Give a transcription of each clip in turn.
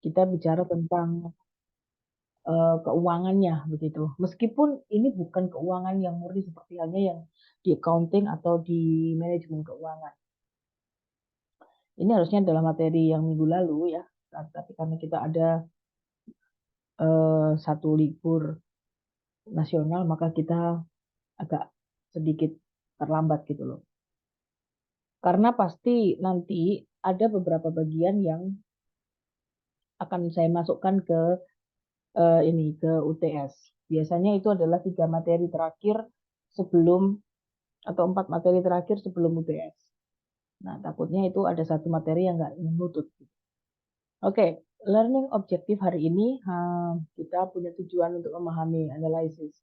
Kita bicara tentang keuangannya begitu. Meskipun ini bukan keuangan yang murni seperti halnya yang di accounting atau di manajemen keuangan. Ini harusnya adalah materi yang minggu lalu ya, tapi karena kita ada satu libur nasional, maka kita agak sedikit terlambat gitu loh. Karena pasti nanti ada beberapa bagian yang akan saya masukkan ke ini ke UTS. Biasanya itu adalah 3 materi terakhir sebelum atau 4 materi terakhir sebelum UTS. Nah, takutnya itu ada satu materi yang nggak menutup. Oke, learning objektif hari ini kita punya tujuan untuk memahami analisis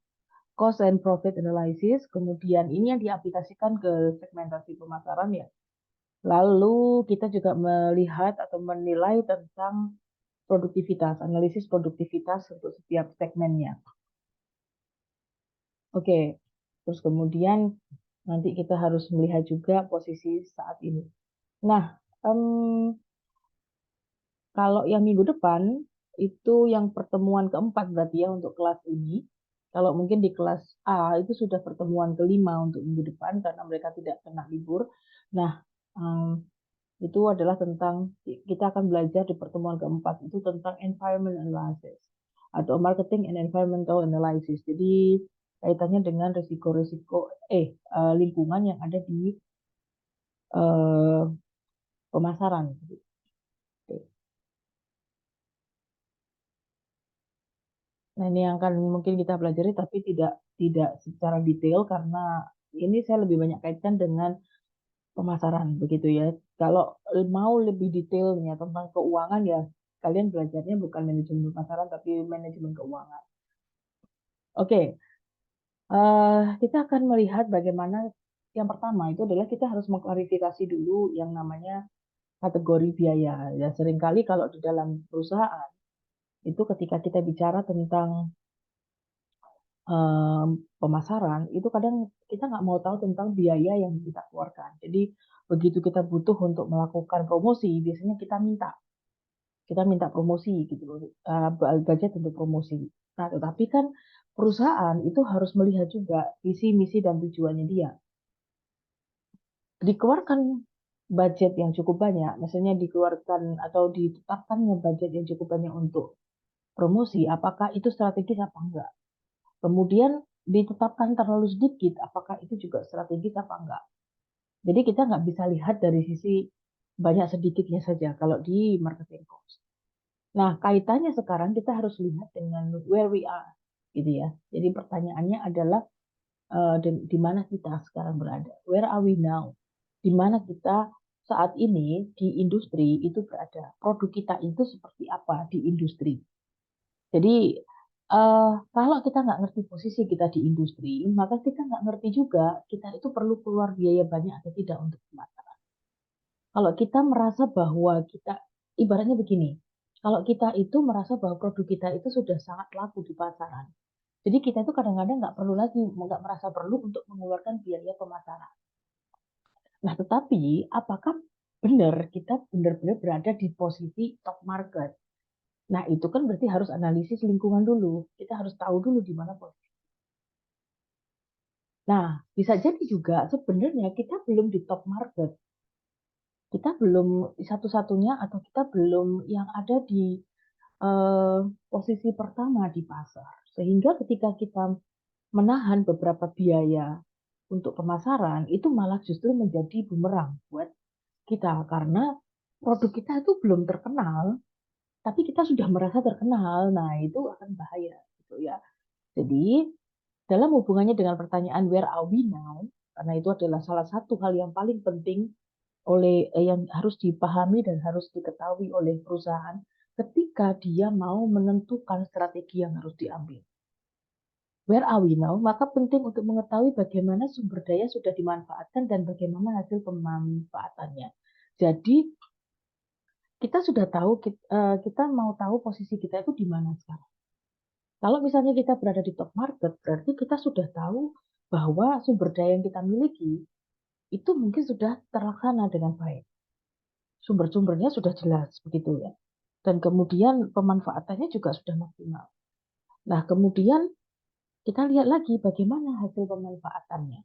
cost and profit analysis. Kemudian ini yang diaplikasikan ke segmentasi pemasaran ya. Lalu kita juga melihat atau menilai tentang produktivitas, analisis produktivitas untuk setiap segmennya. Oke, terus kemudian nanti kita harus melihat juga posisi saat ini. Nah, kalau yang minggu depan itu yang pertemuan keempat berarti ya untuk kelas ini. Kalau mungkin di kelas A itu sudah pertemuan kelima untuk minggu depan karena mereka tidak kena libur. Nah, itu adalah tentang kita akan belajar di pertemuan keempat itu tentang environment analysis atau marketing and environmental analysis. Jadi kaitannya dengan risiko-risiko lingkungan yang ada di eh, pemasaran. Nah, ini yang akan mungkin kita pelajari tapi tidak tidak secara detail karena ini saya lebih banyak kaitkan dengan pemasaran begitu ya. Kalau mau lebih detailnya tentang keuangan ya kalian belajarnya bukan manajemen pemasaran tapi manajemen keuangan. Oke, kita akan melihat bagaimana yang pertama itu adalah kita harus mengklarifikasi dulu yang namanya kategori biaya. Ya, seringkali kalau di dalam perusahaan itu ketika kita bicara tentang em, pemasaran, itu kadang kita nggak mau tahu tentang biaya yang kita keluarkan. Jadi begitu kita butuh untuk melakukan promosi, biasanya kita minta promosi gitu loh, budget untuk promosi. Nah, tetapi kan perusahaan itu harus melihat juga visi, misi, dan tujuannya dia. Dikeluarkan budget yang cukup banyak, misalnya dikeluarkan atau ditetapkannya budget yang cukup banyak untuk promosi, apakah itu strategis apa enggak? Kemudian ditetapkan terlalu sedikit, apakah itu juga strategis apa enggak? Jadi kita nggak bisa lihat dari sisi banyak sedikitnya saja kalau di marketing cost. Nah, kaitannya sekarang kita harus lihat dengan where we are, gitu ya. Jadi pertanyaannya adalah di mana kita sekarang berada? Where are we now? Di mana kita saat ini di industri itu berada? Produk kita itu seperti apa di industri? Jadi kalau kita nggak ngerti posisi kita di industri, maka kita nggak ngerti juga kita itu perlu keluar biaya banyak atau tidak untuk pemasaran. Kalau kita merasa bahwa kita, ibaratnya begini, kalau kita itu merasa bahwa produk kita itu sudah sangat laku di pasaran, jadi kita itu kadang-kadang nggak perlu lagi, nggak merasa perlu untuk mengeluarkan biaya pemasaran. Nah, tetapi apakah benar kita benar-benar berada di posisi top market? Nah, itu kan berarti harus analisis lingkungan dulu. Kita harus tahu dulu di mana posisi. Nah, bisa jadi juga sebenarnya kita belum di top market. Kita belum satu-satunya atau kita belum yang ada di eh, posisi pertama di pasar. Sehingga ketika kita menahan beberapa biaya untuk pemasaran, itu malah justru menjadi bumerang buat kita. Karena produk kita itu belum terkenal, tapi kita sudah merasa terkenal. Nah, itu akan bahaya. Gitu ya. Jadi, dalam hubungannya dengan pertanyaan where are we now, karena itu adalah salah satu hal yang paling penting yang harus dipahami dan harus diketahui oleh perusahaan ketika dia mau menentukan strategi yang harus diambil. Where are we now? Maka penting untuk mengetahui bagaimana sumber daya sudah dimanfaatkan dan bagaimana hasil pemanfaatannya. Jadi kita sudah tahu kita mau tahu posisi kita itu di mana sekarang. Kalau misalnya kita berada di top market, berarti kita sudah tahu bahwa sumber daya yang kita miliki itu mungkin sudah terlaksana dengan baik. Sumber-sumbernya sudah jelas begitu ya. dan kemudian pemanfaatannya juga sudah maksimal. Nah, kemudian kita lihat lagi bagaimana hasil pemanfaatannya.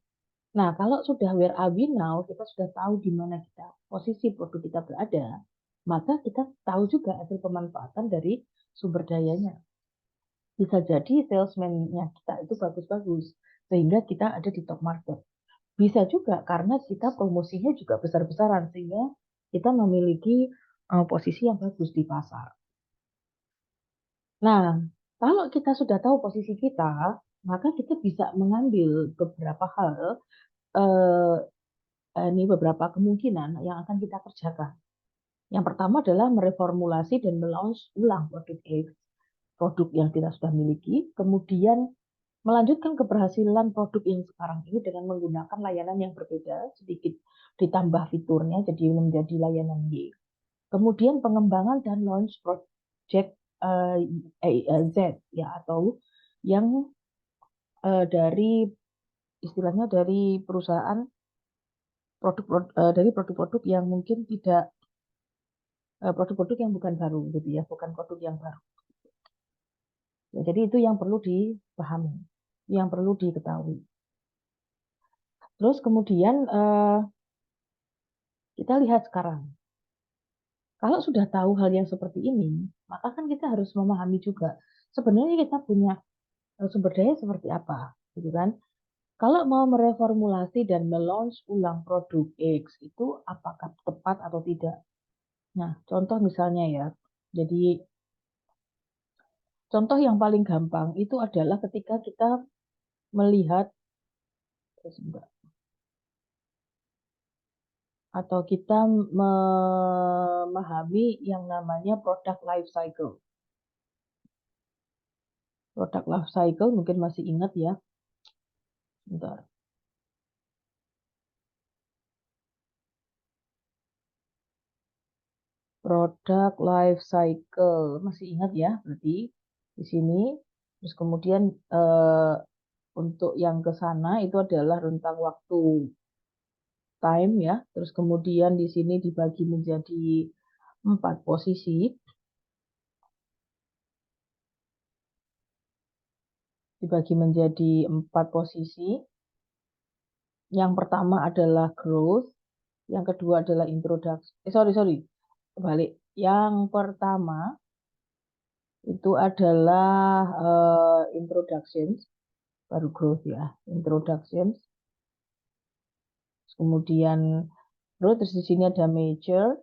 Nah, kalau sudah where are we now, kita sudah tahu di mana kita posisi produk kita berada, maka kita tahu juga hasil pemanfaatan dari sumber dayanya. Bisa jadi salesman-nya kita itu bagus-bagus, sehingga kita ada di top market. Bisa juga karena kita promosinya juga besar-besaran, sehingga kita memiliki posisi yang bagus di pasar. Nah, kalau kita sudah tahu posisi kita, maka kita bisa mengambil beberapa hal, eh, ini beberapa kemungkinan yang akan kita kerjakan. Yang pertama adalah mereformulasi dan melaunch ulang produk X, produk yang kita sudah miliki, kemudian melanjutkan keberhasilan produk yang sekarang ini dengan menggunakan layanan yang berbeda, sedikit ditambah fiturnya jadi menjadi layanan Y. Kemudian pengembangan dan launch project Z ya, atau yang dari istilahnya dari perusahaan dari produk-produk yang mungkin tidak produk-produk yang bukan baru gitu ya, bukan produk yang baru. Ya, jadi itu yang perlu dipahami, yang perlu diketahui. Terus kemudian kita lihat sekarang. Kalau sudah tahu hal yang seperti ini, maka kan kita harus memahami juga sebenarnya kita punya sumber daya seperti apa, gitu kan? Kalau mau mereformulasi dan melaunch ulang produk X itu apakah tepat atau tidak? Nah, contoh misalnya ya. Jadi contoh yang paling gampang itu adalah ketika kita melihat atau kita memahami yang namanya product life cycle. Product life cycle mungkin masih ingat ya. Bentar. Product life cycle masih ingat ya, berarti di sini. Terus kemudian untuk yang ke sana itu adalah rentang waktu time ya. Terus kemudian di sini dibagi menjadi 4 posisi. Dibagi menjadi 4 posisi. Yang pertama adalah growth, yang kedua adalah introduction. Sorry, kebalik. Yang pertama itu adalah introduction, baru growth ya, introduction. Kemudian growth, terus di sini ada major,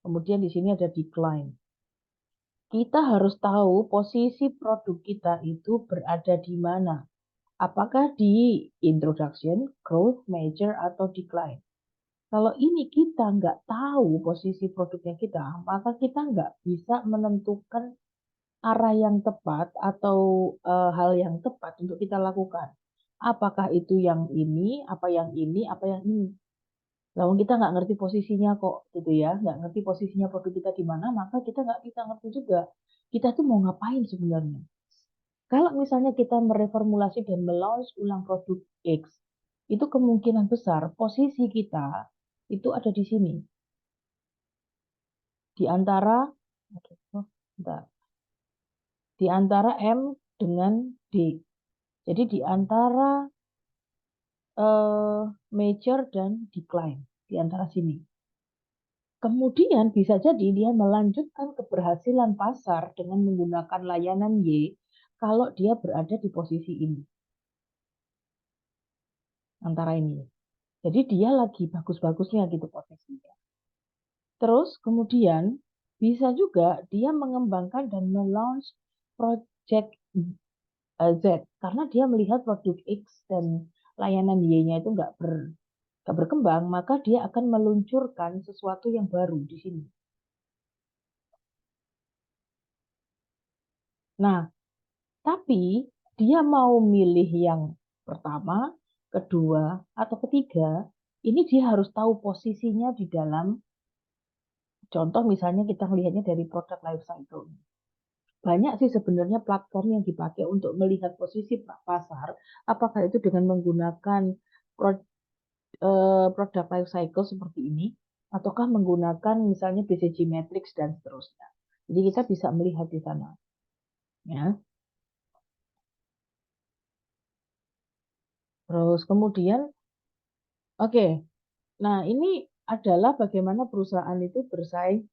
kemudian di sini ada decline. Kita harus tahu posisi produk kita itu berada di mana. Apakah di introduction, growth, major, atau decline. Kalau ini kita nggak tahu posisi produknya kita, maka kita nggak bisa menentukan arah yang tepat atau hal yang tepat untuk kita lakukan. Apakah itu yang ini, apa yang ini, apa yang ini. Lalu kita nggak ngerti posisinya kok, gitu ya, nggak ngerti posisinya produk kita di mana, maka kita nggak bisa ngerti juga kita tuh mau ngapain sebenarnya. Kalau misalnya kita mereformulasi dan melaunch ulang produk X, itu kemungkinan besar posisi kita itu ada di sini. Di antara di antara M dengan D. Jadi di antara major dan decline, di antara sini. Kemudian bisa jadi dia melanjutkan keberhasilan pasar dengan menggunakan layanan Y kalau dia berada di posisi ini. Antara ini. Jadi dia lagi bagus-bagusnya gitu posisinya. Terus kemudian bisa juga dia mengembangkan dan melaunch project Z karena dia melihat produk X dan layanan Y-nya itu nggak berkembang, maka dia akan meluncurkan sesuatu yang baru di sini. Nah, tapi dia mau milih yang pertama, kedua, atau ketiga, ini dia harus tahu posisinya di dalam, contoh misalnya kita melihatnya dari product life cycle. Banyak sih sebenarnya platform yang dipakai untuk melihat posisi pasar, apakah itu dengan menggunakan product life cycle seperti ini, ataukah menggunakan misalnya BCG Matrix dan seterusnya. Jadi kita bisa melihat di sana. Ya. Terus kemudian, oke, nah ini adalah bagaimana perusahaan itu bersaing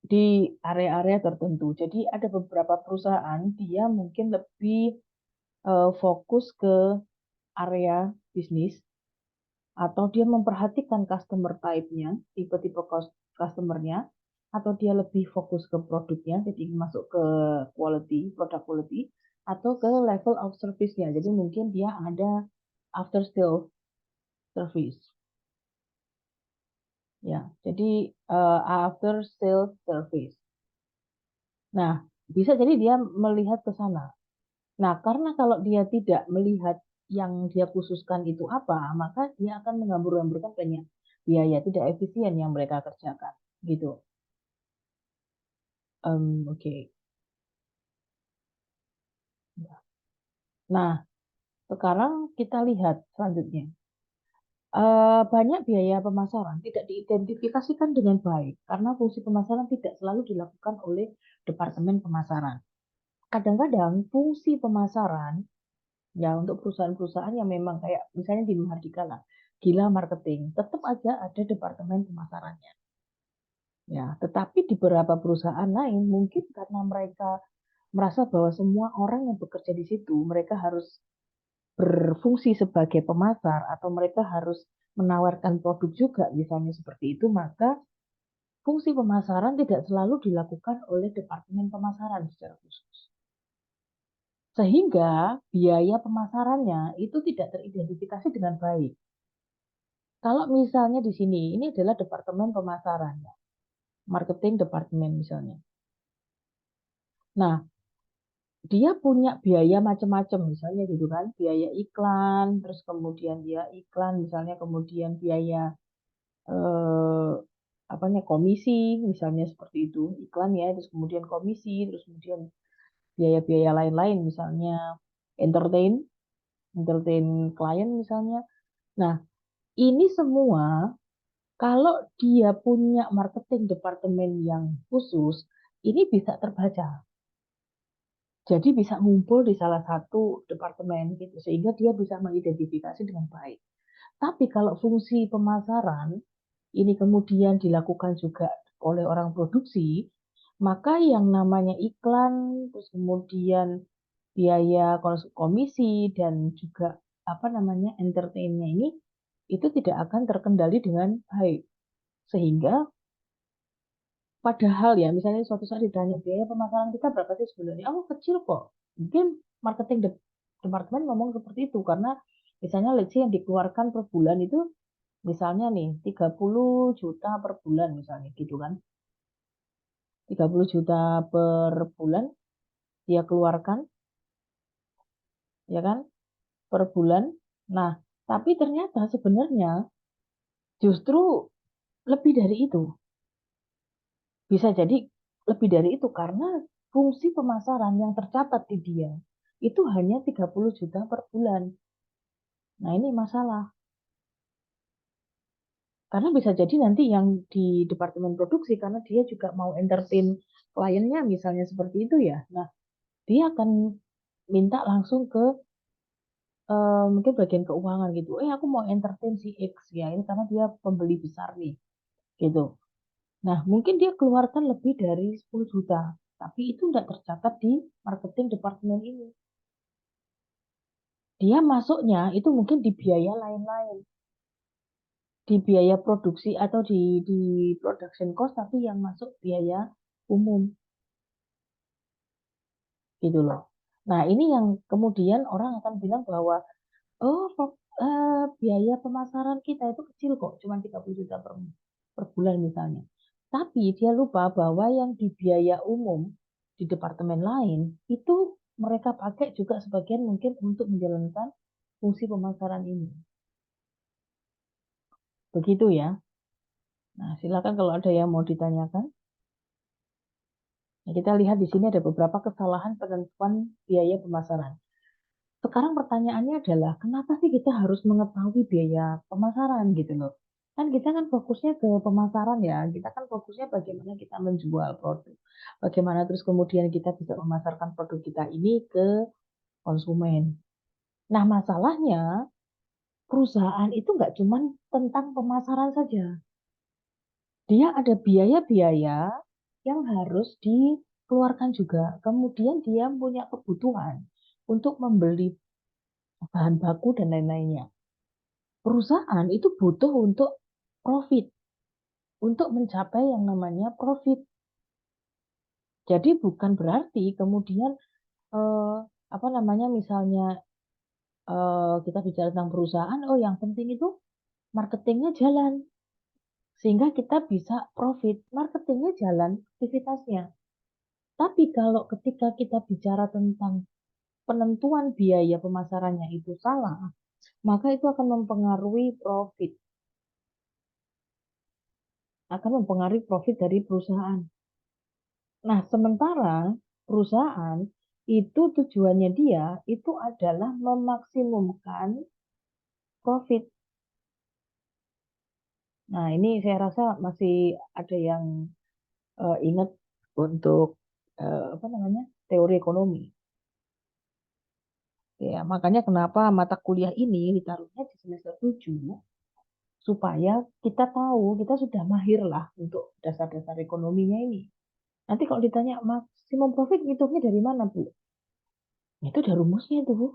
di area-area tertentu. Jadi ada beberapa perusahaan dia mungkin lebih fokus ke area bisnis atau dia memperhatikan customer type-nya, tipe-tipe customer-nya, atau dia lebih fokus ke produknya, jadi masuk ke quality, product quality, atau ke level of service-nya. Jadi mungkin dia ada after sale service. Ya, jadi after sales service. Nah, bisa jadi dia melihat ke sana. Nah, karena kalau dia tidak melihat yang dia khususkan itu apa, maka dia akan menghambur-hamburkan banyak biaya tidak efisien yang mereka kerjakan, gitu. Oke. Nah, sekarang kita lihat selanjutnya. Banyak biaya pemasaran tidak diidentifikasikan dengan baik karena fungsi pemasaran tidak selalu dilakukan oleh departemen pemasaran. Kadang-kadang fungsi pemasaran ya untuk perusahaan-perusahaan yang memang kayak misalnya di Mahardika lah, gila marketing, tetap aja ada departemen pemasarannya. Ya, tetapi di beberapa perusahaan lain mungkin karena mereka merasa bahwa semua orang yang bekerja di situ mereka harus berfungsi sebagai pemasar atau mereka harus menawarkan produk juga misalnya seperti itu, maka fungsi pemasaran tidak selalu dilakukan oleh departemen pemasaran secara khusus. Sehingga biaya pemasarannya itu tidak teridentifikasi dengan baik. Kalau misalnya di sini, ini adalah departemen pemasaran, ya. Marketing departemen misalnya. Nah, dia punya biaya macam-macam, misalnya gitu kan, biaya iklan, terus kemudian dia iklan, misalnya kemudian biaya eh, apanya komisi, misalnya seperti itu, iklan ya, terus kemudian komisi, terus kemudian biaya-biaya lain-lain, misalnya entertain, entertain klien misalnya. Nah, ini semua kalau dia punya marketing departemen yang khusus, ini bisa terbaca. Jadi bisa ngumpul di salah satu departemen gitu, sehingga dia bisa mengidentifikasi dengan baik. Tapi kalau fungsi pemasaran ini kemudian dilakukan juga oleh orang produksi, maka yang namanya iklan, terus kemudian biaya komisi dan juga apa namanya entertainnya ini itu tidak akan terkendali dengan baik. Sehingga padahal ya, misalnya suatu saat ditanya biaya pemasaran kita berapa sih sebenarnya? Oh, kecil kok. Mungkin marketing departemen ngomong seperti itu karena misalnya let's say yang dikeluarkan per bulan itu misalnya nih 30 juta per bulan misalnya gitu kan. 30 juta per bulan dia keluarkan ya kan per bulan. Nah, tapi ternyata sebenarnya justru lebih dari itu. Bisa jadi lebih dari itu karena fungsi pemasaran yang tercatat di dia itu hanya 30 juta per bulan. Nah, ini masalah. Karena bisa jadi nanti yang di departemen produksi karena dia juga mau entertain kliennya misalnya seperti itu ya. Nah, dia akan minta langsung ke mungkin bagian keuangan gitu. Aku mau entertain si X ya, ini karena dia pembeli besar nih, gitu. Nah, mungkin dia keluarkan lebih dari 10 juta, tapi itu tidak tercatat di marketing departemen ini. Dia masuknya itu mungkin di biaya lain-lain, di biaya produksi atau di production cost, tapi yang masuk biaya umum, gitu loh. Nah, ini yang kemudian orang akan bilang bahwa, oh, biaya pemasaran kita itu kecil kok, cuma 30 juta per bulan misalnya. Tapi dia lupa bahwa yang di biaya umum di departemen lain itu mereka pakai juga sebagian mungkin untuk menjalankan fungsi pemasaran ini. Begitu ya. Nah, silakan kalau ada yang mau ditanyakan. Nah, kita lihat di sini ada beberapa kesalahan penentuan biaya pemasaran. Sekarang pertanyaannya adalah, kenapa sih kita harus mengetahui biaya pemasaran gitu loh? Kan kita kan fokusnya ke pemasaran ya, kita kan fokusnya bagaimana kita menjual produk, bagaimana terus kemudian kita bisa memasarkan produk kita ini ke konsumen. Nah, masalahnya perusahaan itu nggak cuma tentang pemasaran saja. Dia ada biaya-biaya yang harus dikeluarkan juga. Kemudian dia punya kebutuhan untuk membeli bahan baku dan lain-lainnya. Perusahaan itu butuh untuk profit, untuk mencapai yang namanya profit. Jadi bukan berarti kemudian eh, apa namanya misalnya kita bicara tentang perusahaan, oh yang penting itu marketingnya jalan sehingga kita bisa profit. Marketingnya jalan, aktivitasnya. Tapi kalau ketika kita bicara tentang penentuan biaya pemasarannya itu salah, maka itu akan mempengaruhi profit, akan mempengaruhi profit dari perusahaan. Nah, sementara perusahaan itu tujuannya dia itu adalah memaksimumkan profit. Nah, ini saya rasa masih ada yang ingat untuk apa namanya teori ekonomi. Ya, makanya kenapa mata kuliah ini ditaruhnya di semester 7 supaya kita tahu, kita sudah mahir lah untuk dasar-dasar ekonominya ini. Nanti kalau ditanya maksimum profit ngitungnya dari mana, Bu? Itu ada rumusnya tuh, Bu.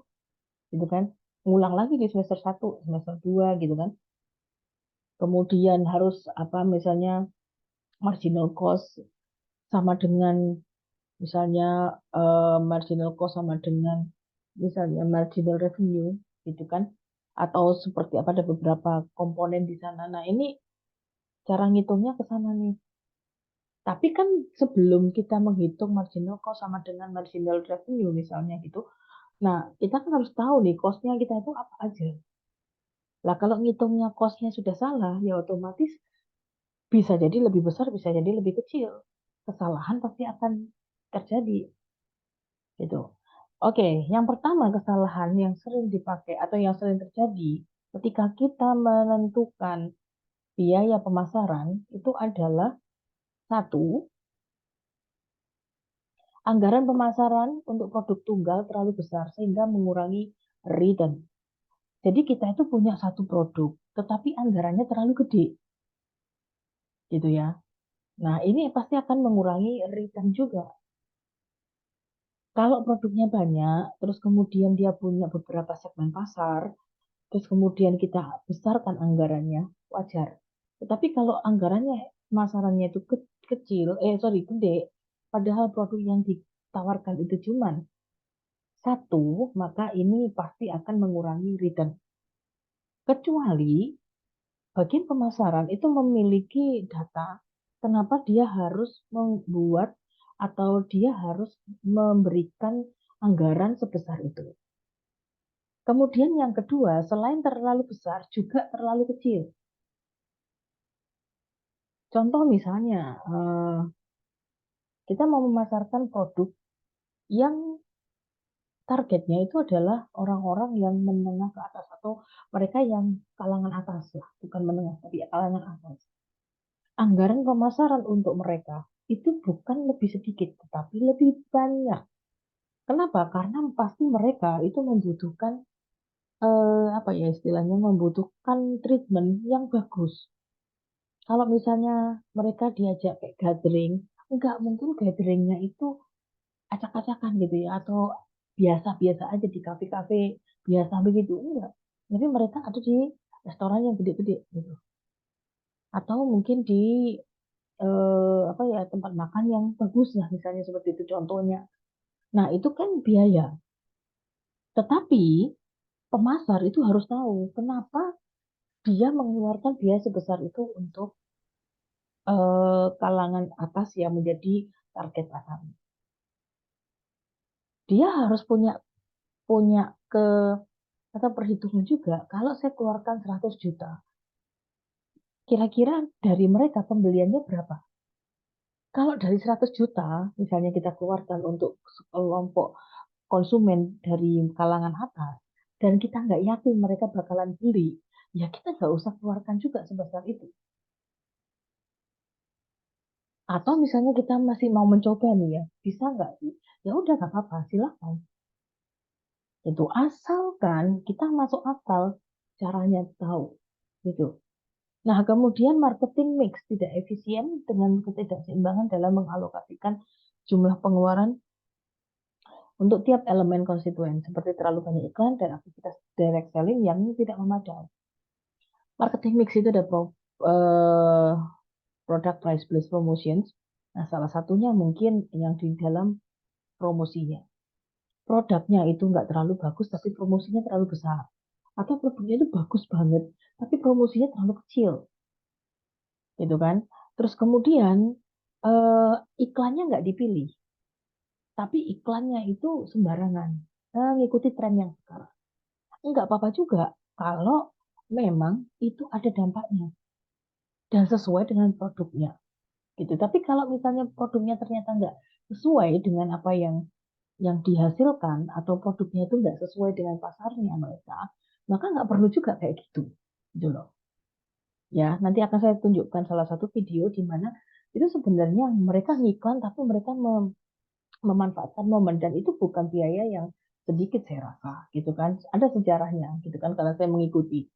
Gitu kan. Ngulang lagi di semester 1, semester 2 gitu kan. Kemudian harus apa misalnya marginal cost sama dengan misalnya marginal cost sama dengan misalnya marginal revenue gitu kan. Atau seperti apa ada beberapa komponen di sana. Nah, ini cara ngitungnya ke sana nih. Tapi kan sebelum kita menghitung marginal cost sama dengan marginal revenue misalnya gitu, nah kita kan harus tahu nih cost-nya kita itu apa aja. Lah kalau ngitungnya cost-nya sudah salah, ya otomatis bisa jadi lebih besar, bisa jadi lebih kecil. Kesalahan pasti akan terjadi gitu. Oke, yang pertama kesalahan yang sering dipakai atau yang sering terjadi ketika kita menentukan biaya pemasaran itu adalah satu, anggaran pemasaran untuk produk tunggal terlalu besar sehingga mengurangi return. Jadi kita itu punya satu produk, tetapi anggarannya terlalu gede, gitu ya. Nah, ini pasti akan mengurangi return juga. Kalau produknya banyak, terus kemudian dia punya beberapa segmen pasar, terus kemudian kita besarkan anggarannya, wajar. Tetapi kalau anggarannya pemasarannya itu kecil, sorry, gede, padahal produk yang ditawarkan itu cuman satu, maka ini pasti akan mengurangi return. Kecuali bagian pemasaran itu memiliki data, kenapa dia harus membuat atau dia harus memberikan anggaran sebesar itu. Kemudian yang kedua, selain terlalu besar, juga terlalu kecil. Contoh misalnya, kita mau memasarkan produk yang targetnya itu adalah orang-orang yang menengah ke atas atau mereka yang kalangan atas lah, bukan menengah, tapi kalangan atas. Anggaran pemasaran untuk mereka itu bukan lebih sedikit, tetapi lebih banyak. Kenapa? Karena pasti mereka itu membutuhkan apa ya istilahnya membutuhkan treatment yang bagus. Kalau misalnya mereka diajak kayak gathering, nggak mungkin gatheringnya itu acak-acakan gitu ya, atau biasa-biasa aja di kafe-kafe biasa begitu, enggak. Jadi mereka ada di restoran yang gede-gede gitu. Atau mungkin di apa ya tempat makan yang bagus lah misalnya seperti itu contohnya. Nah, itu kan biaya. Tetapi pemasar itu harus tahu kenapa dia mengeluarkan biaya sebesar itu untuk kalangan atas yang menjadi target pasar. Dia harus punya punya ke atau perhitungan juga. Kalau saya keluarkan 100 juta, kira-kira dari mereka pembeliannya berapa? Kalau dari 100 juta, misalnya kita keluarkan untuk kelompok konsumen dari kalangan atas, dan kita nggak yakin mereka bakalan beli, ya kita nggak usah keluarkan juga sebesar itu. Atau misalnya kita masih mau mencoba nih ya, bisa nggak sih? Ya udah nggak apa-apa, silakan. Itu asalkan kita masuk akal, caranya tahu, gitu. Nah, kemudian marketing mix tidak efisien dengan ketidakseimbangan dalam mengalokasikan jumlah pengeluaran untuk tiap elemen konstituen, seperti terlalu banyak iklan dan aktivitas direct selling yang tidak memadai. Marketing mix itu ada eh, product price plus promotions. Nah, salah satunya mungkin yang di dalam promosinya. Produknya itu nggak terlalu bagus, tapi promosinya terlalu besar. Atau produknya itu bagus banget, tapi promosinya terlalu kecil, gitu kan? Terus kemudian eh, iklannya nggak dipilih, tapi iklannya itu sembarangan, ngikuti tren yang sekarang. Nggak apa-apa juga kalau memang itu ada dampaknya dan sesuai dengan produknya, gitu. Tapi kalau misalnya produknya ternyata nggak sesuai dengan apa yang dihasilkan atau produknya itu nggak sesuai dengan pasarnya mereka, maka nggak perlu juga kayak gitu, gitu loh. Ya, nanti akan saya tunjukkan salah satu video di mana itu sebenarnya mereka ngiklan tapi mereka memanfaatkan momen dan itu bukan biaya yang sedikit saya rasa, gitu kan? Ada sejarahnya, gitu kan? Karena saya mengikuti.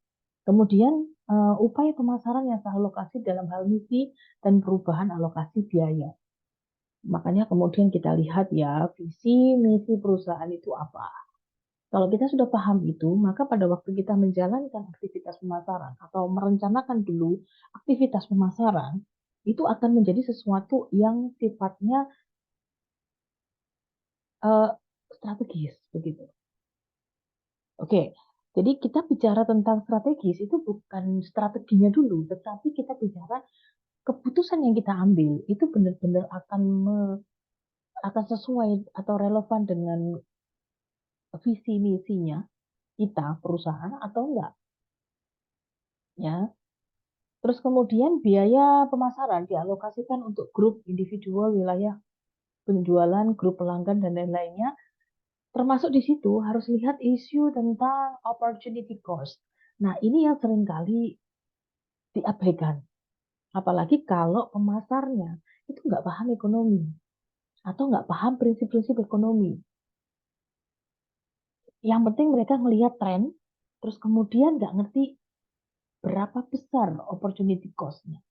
Kemudian upaya pemasaran yang teralokasi dalam hal misi dan perubahan alokasi biaya. Makanya kemudian kita lihat ya, visi misi perusahaan itu apa. Kalau kita sudah paham itu, maka pada waktu kita menjalankan aktivitas pemasaran atau merencanakan dulu aktivitas pemasaran, itu akan menjadi sesuatu yang sifatnya eh, strategis begitu. Oke, jadi kita bicara tentang strategis itu bukan strateginya dulu, tetapi kita bicara keputusan yang kita ambil itu benar-benar akan sesuai atau relevan dengan visi misinya kita perusahaan atau enggak, ya. Terus kemudian biaya pemasaran dialokasikan untuk grup individual, wilayah penjualan, grup pelanggan, dan lain-lainnya. Termasuk di situ harus lihat isu tentang opportunity cost. Nah, ini yang seringkali diabaikan. Apalagi kalau pemasarnya itu nggak paham ekonomi atau nggak paham prinsip-prinsip ekonomi. Yang penting mereka ngelihat tren, terus kemudian nggak ngerti berapa besar opportunity cost-nya.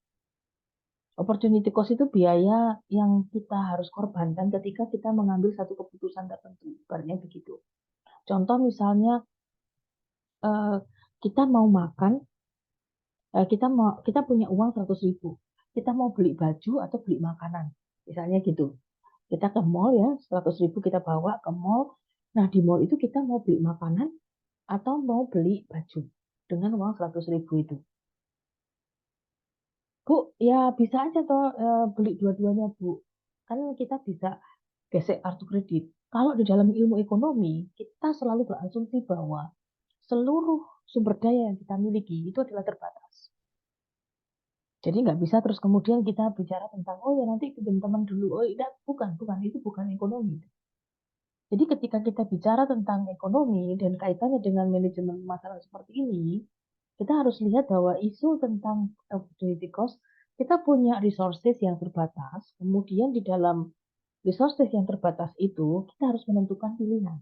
Opportunity cost itu biaya yang kita harus korbankan ketika kita mengambil satu keputusan tertentu. Ibaratnya begitu. Contoh misalnya eh, kita mau makan, kita punya uang 100.000. Kita mau beli baju atau beli makanan. Misalnya gitu. Kita ke mall ya, 100.000 kita bawa ke mall. Nah, di mall itu kita mau beli makanan atau mau beli baju dengan uang 100.000 itu. Bu, ya bisa aja toh beli dua-duanya, Bu. Kan kita bisa gesek kartu kredit. Kalau di dalam ilmu ekonomi, kita selalu berasumsi bahwa seluruh sumber daya yang kita miliki itu adalah terbatas. Jadi nggak bisa terus kemudian kita bicara tentang, oh ya nanti pinjam teman dulu. Oh tidak, bukan, bukan. Itu bukan ekonomi. Jadi ketika kita bicara tentang ekonomi dan kaitannya dengan manajemen masalah seperti ini, kita harus lihat bahwa isu tentang opportunity cost, kita punya resources yang terbatas, kemudian di dalam resources yang terbatas itu, kita harus menentukan pilihan.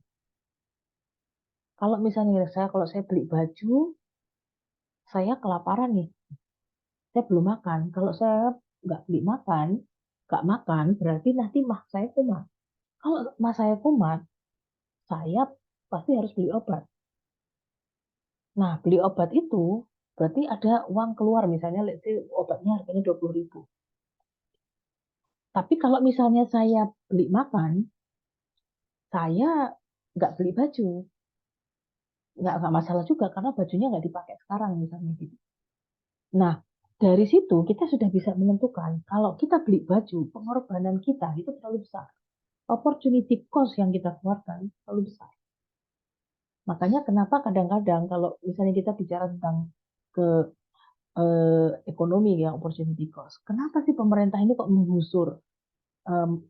Kalau misalnya kalau saya beli baju, saya kelaparan nih, saya belum makan. Kalau saya nggak makan, berarti nanti mah saya kumat. Kalau mah saya kumat, saya pasti harus beli obat. Nah, beli obat itu berarti ada uang keluar, misalnya let's say, obatnya harganya 20.000. Tapi kalau misalnya saya beli makan, saya nggak beli baju. Nggak masalah juga karena bajunya nggak dipakai sekarang misalnya gitu. Nah, dari situ kita sudah bisa menentukan kalau kita beli baju, pengorbanan kita itu terlalu besar. Opportunity cost yang kita keluarkan terlalu besar. Makanya kenapa kadang-kadang kalau misalnya kita bicara tentang ke ekonomi ya opportunity cost. Kenapa sih pemerintah ini kok menggusur em,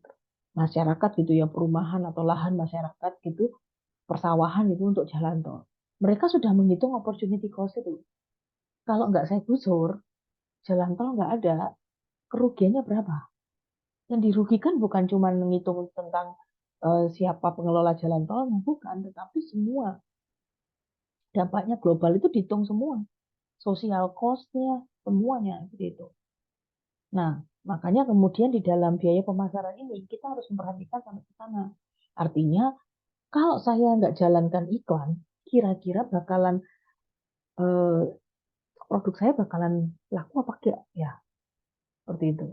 masyarakat gitu ya, perumahan atau lahan masyarakat gitu, persawahan itu untuk jalan tol. Mereka sudah menghitung opportunity cost itu. Kalau nggak saya gusur, jalan tol nggak ada, kerugiannya berapa? Yang dirugikan bukan cuma menghitung tentang siapa pengelola jalan tolnya, bukan, tetapi semua dampaknya global itu dihitung semua, sosial cost-nya, semuanya seperti itu. Nah, makanya kemudian di dalam biaya pemasaran ini kita harus memperhatikan sampai ke sana. Artinya, kalau saya nggak jalankan iklan, kira-kira bakalan eh, produk saya bakalan laku apa enggak? Ya, seperti itu.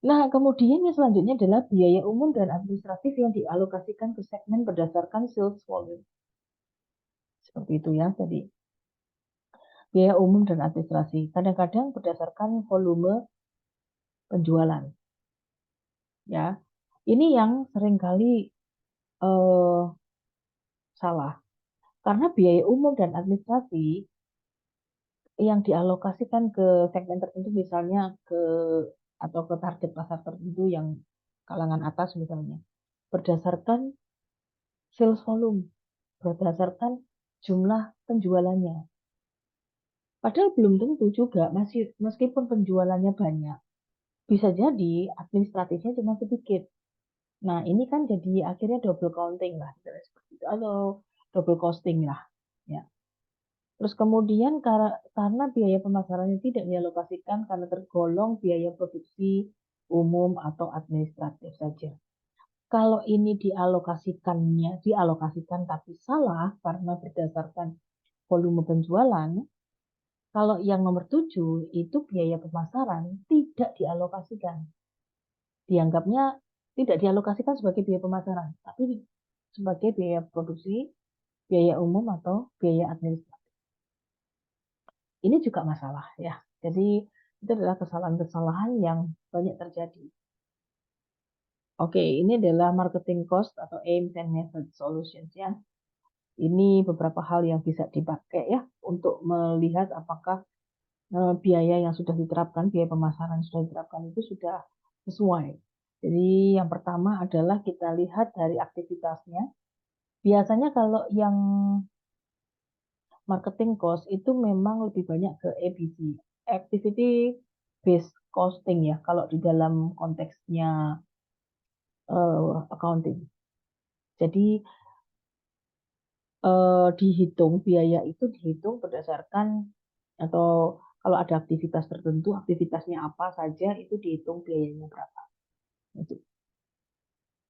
Nah, kemudian yang selanjutnya adalah biaya umum dan administratif yang dialokasikan ke segmen berdasarkan sales volume. Seperti itu ya, jadi biaya umum dan administrasi. Kadang-kadang berdasarkan volume penjualan. Ya, ini yang seringkali eh, salah. Karena biaya umum dan administrasi yang dialokasikan ke segmen tertentu, misalnya ke atau ke target pasar tertentu yang kalangan atas misalnya, berdasarkan sales volume, berdasarkan jumlah penjualannya. Padahal belum tentu juga, masih meskipun penjualannya banyak, bisa jadi administratifnya cuma sedikit. Nah, ini kan jadi akhirnya double counting lah, seperti itu, atau double costing lah. Ya. Terus kemudian karena biaya pemasarannya tidak dialokasikan karena tergolong biaya produksi umum atau administratif saja. Kalau ini dialokasikan tapi salah karena berdasarkan volume penjualan, kalau yang nomor 7 itu biaya pemasaran tidak dialokasikan. Dianggapnya tidak dialokasikan sebagai biaya pemasaran, tapi sebagai biaya produksi, biaya umum atau biaya administratif. Ini juga masalah ya. Jadi itu adalah kesalahan-kesalahan yang banyak terjadi. Oke, ini adalah marketing cost atau aims and method solutions ya. Ini beberapa hal yang bisa dipakai ya untuk melihat apakah biaya yang sudah diterapkan, biaya pemasaran yang sudah diterapkan itu sudah sesuai. Jadi yang pertama adalah kita lihat dari aktivitasnya. Biasanya kalau yang marketing cost itu memang lebih banyak ke ABC, activity based costing ya, kalau di dalam konteksnya accounting. Jadi dihitung biaya itu dihitung berdasarkan atau kalau ada aktivitas tertentu, aktivitasnya apa saja itu dihitung biayanya berapa. Gitu.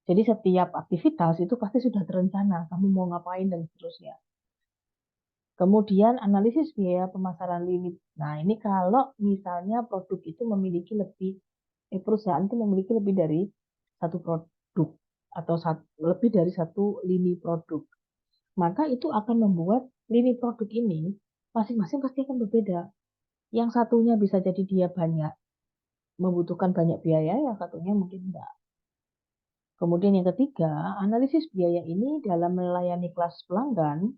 Jadi setiap aktivitas itu pasti sudah terencana, kamu mau ngapain dan seterusnya. Kemudian analisis biaya pemasaran limit. Nah, ini kalau misalnya produk itu memiliki perusahaan itu memiliki lebih dari satu produk atau lebih dari satu lini produk. Maka itu akan membuat lini produk ini masing-masing pasti akan berbeda. Yang satunya bisa jadi dia banyak, membutuhkan banyak biaya, yang satunya mungkin enggak. Kemudian yang ketiga, analisis biaya ini dalam melayani kelas pelanggan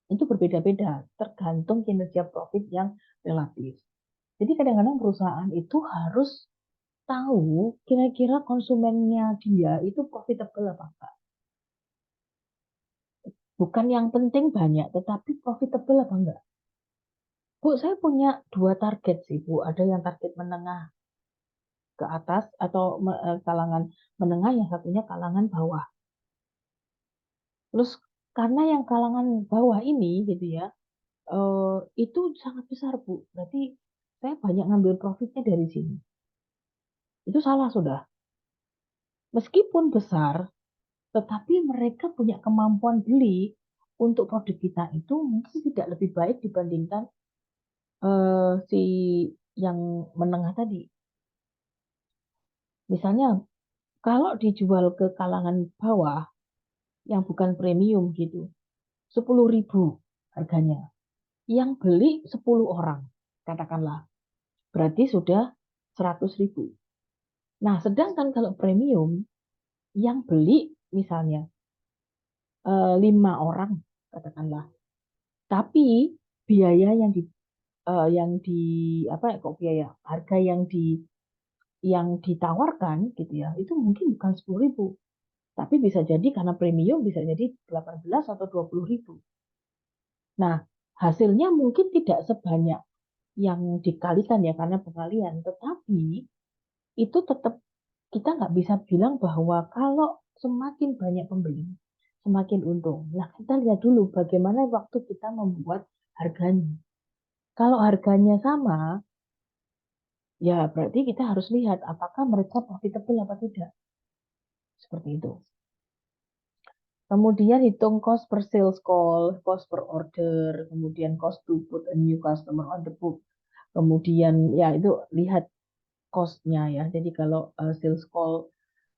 itu berbeda-beda, tergantung kinerja profit yang relatif. Jadi kadang-kadang perusahaan itu harus tahu kira-kira konsumennya dia itu profitable apa enggak. Bukan yang penting banyak, tetapi profitable apa enggak. Bu, saya punya 2 target sih, Bu. Ada yang target menengah ke atas atau kalangan menengah, yang satunya kalangan bawah. Terus karena yang kalangan bawah ini gitu ya, itu sangat besar, Bu. Berarti saya banyak ngambil profitnya dari sini. Itu salah sudah. Meskipun besar, tetapi mereka punya kemampuan beli untuk produk kita itu mungkin tidak lebih baik dibandingkan si yang menengah tadi. Misalnya, kalau dijual ke kalangan bawah yang bukan premium gitu, 10.000 harganya. Yang beli 10 orang, katakanlah. Berarti sudah 100.000. Nah, sedangkan kalau premium, yang beli misalnya 5 orang, katakanlah. Tapi biaya yang di apa ya, kok biaya harga yang ditawarkan gitu ya, itu mungkin bukan 10.000, tapi bisa jadi karena premium bisa jadi 18 atau 20.000. Nah, Hasilnya mungkin tidak sebanyak yang dikalikan ya karena pengalian, tetapi itu tetap kita nggak bisa bilang bahwa kalau semakin banyak pembeli, semakin untung. Nah, kita lihat dulu bagaimana waktu kita membuat harganya. Kalau harganya sama, ya berarti kita harus lihat apakah mereka profitable apa tidak. Seperti itu. Kemudian hitung cost per sales call, cost per order, kemudian cost to put a new customer on the book. Kemudian ya itu lihat cost-nya ya. Jadi kalau sales call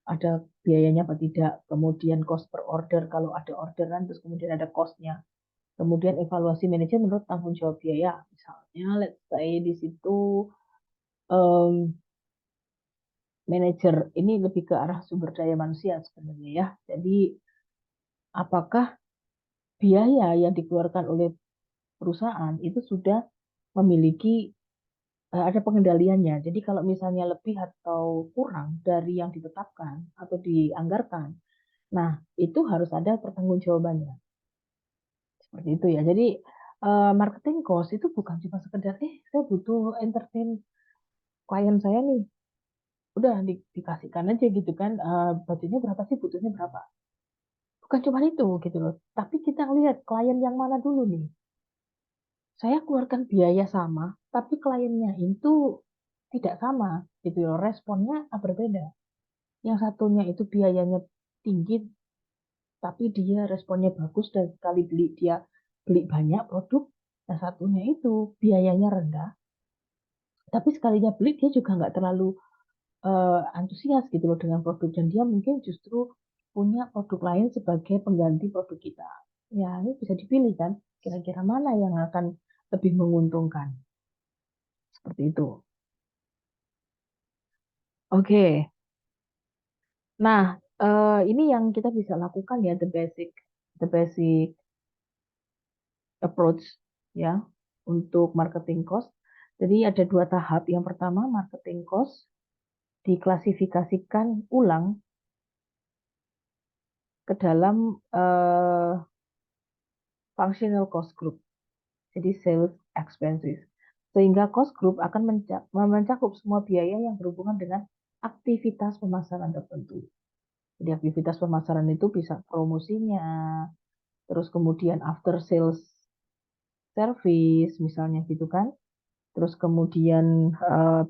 ada biayanya apa tidak. Kemudian cost per order kalau ada orderan, terus kemudian ada cost-nya. Kemudian evaluasi manajer menurut tanggung jawab biaya. Misalnya, let's say di situ um, manajer ini lebih ke arah sumber daya manusia sebenarnya ya. Jadi apakah biaya yang dikeluarkan oleh perusahaan itu sudah memiliki ada pengendaliannya. Jadi kalau misalnya lebih atau kurang dari yang ditetapkan atau dianggarkan, nah itu harus ada pertanggungjawabannya. Seperti itu ya. Jadi marketing cost itu bukan cuma sekedar saya butuh entertain klien saya nih, udah dikasihkan aja gitu kan. Budgetnya berapa sih, butuhnya berapa. Bukan cuma itu gitu loh. Tapi kita lihat klien yang mana dulu nih. Saya keluarkan biaya sama, tapi kliennya itu tidak sama gitu loh. Responnya berbeda. Yang satunya itu biayanya tinggi, tapi dia responnya bagus dan sekali beli dia beli banyak produk. Yang satunya itu biayanya rendah, tapi sekalinya beli dia juga nggak terlalu antusias gitu loh dengan produk dan dia mungkin justru punya produk lain sebagai pengganti produk kita. Ya, ini bisa dipilih kan, kira-kira mana yang akan lebih menguntungkan. Seperti itu. Oke. Nah, ini yang kita bisa lakukan ya, the basic approach ya untuk marketing cost. Jadi ada dua tahap. Yang pertama, marketing cost diklasifikasikan ulang ke dalam functional cost group. Jadi sales expenses. Sehingga cost group akan mencakup semua biaya yang berhubungan dengan aktivitas pemasaran tertentu. Jadi aktivitas pemasaran itu bisa promosinya, terus kemudian after sales service misalnya gitu kan. Terus kemudian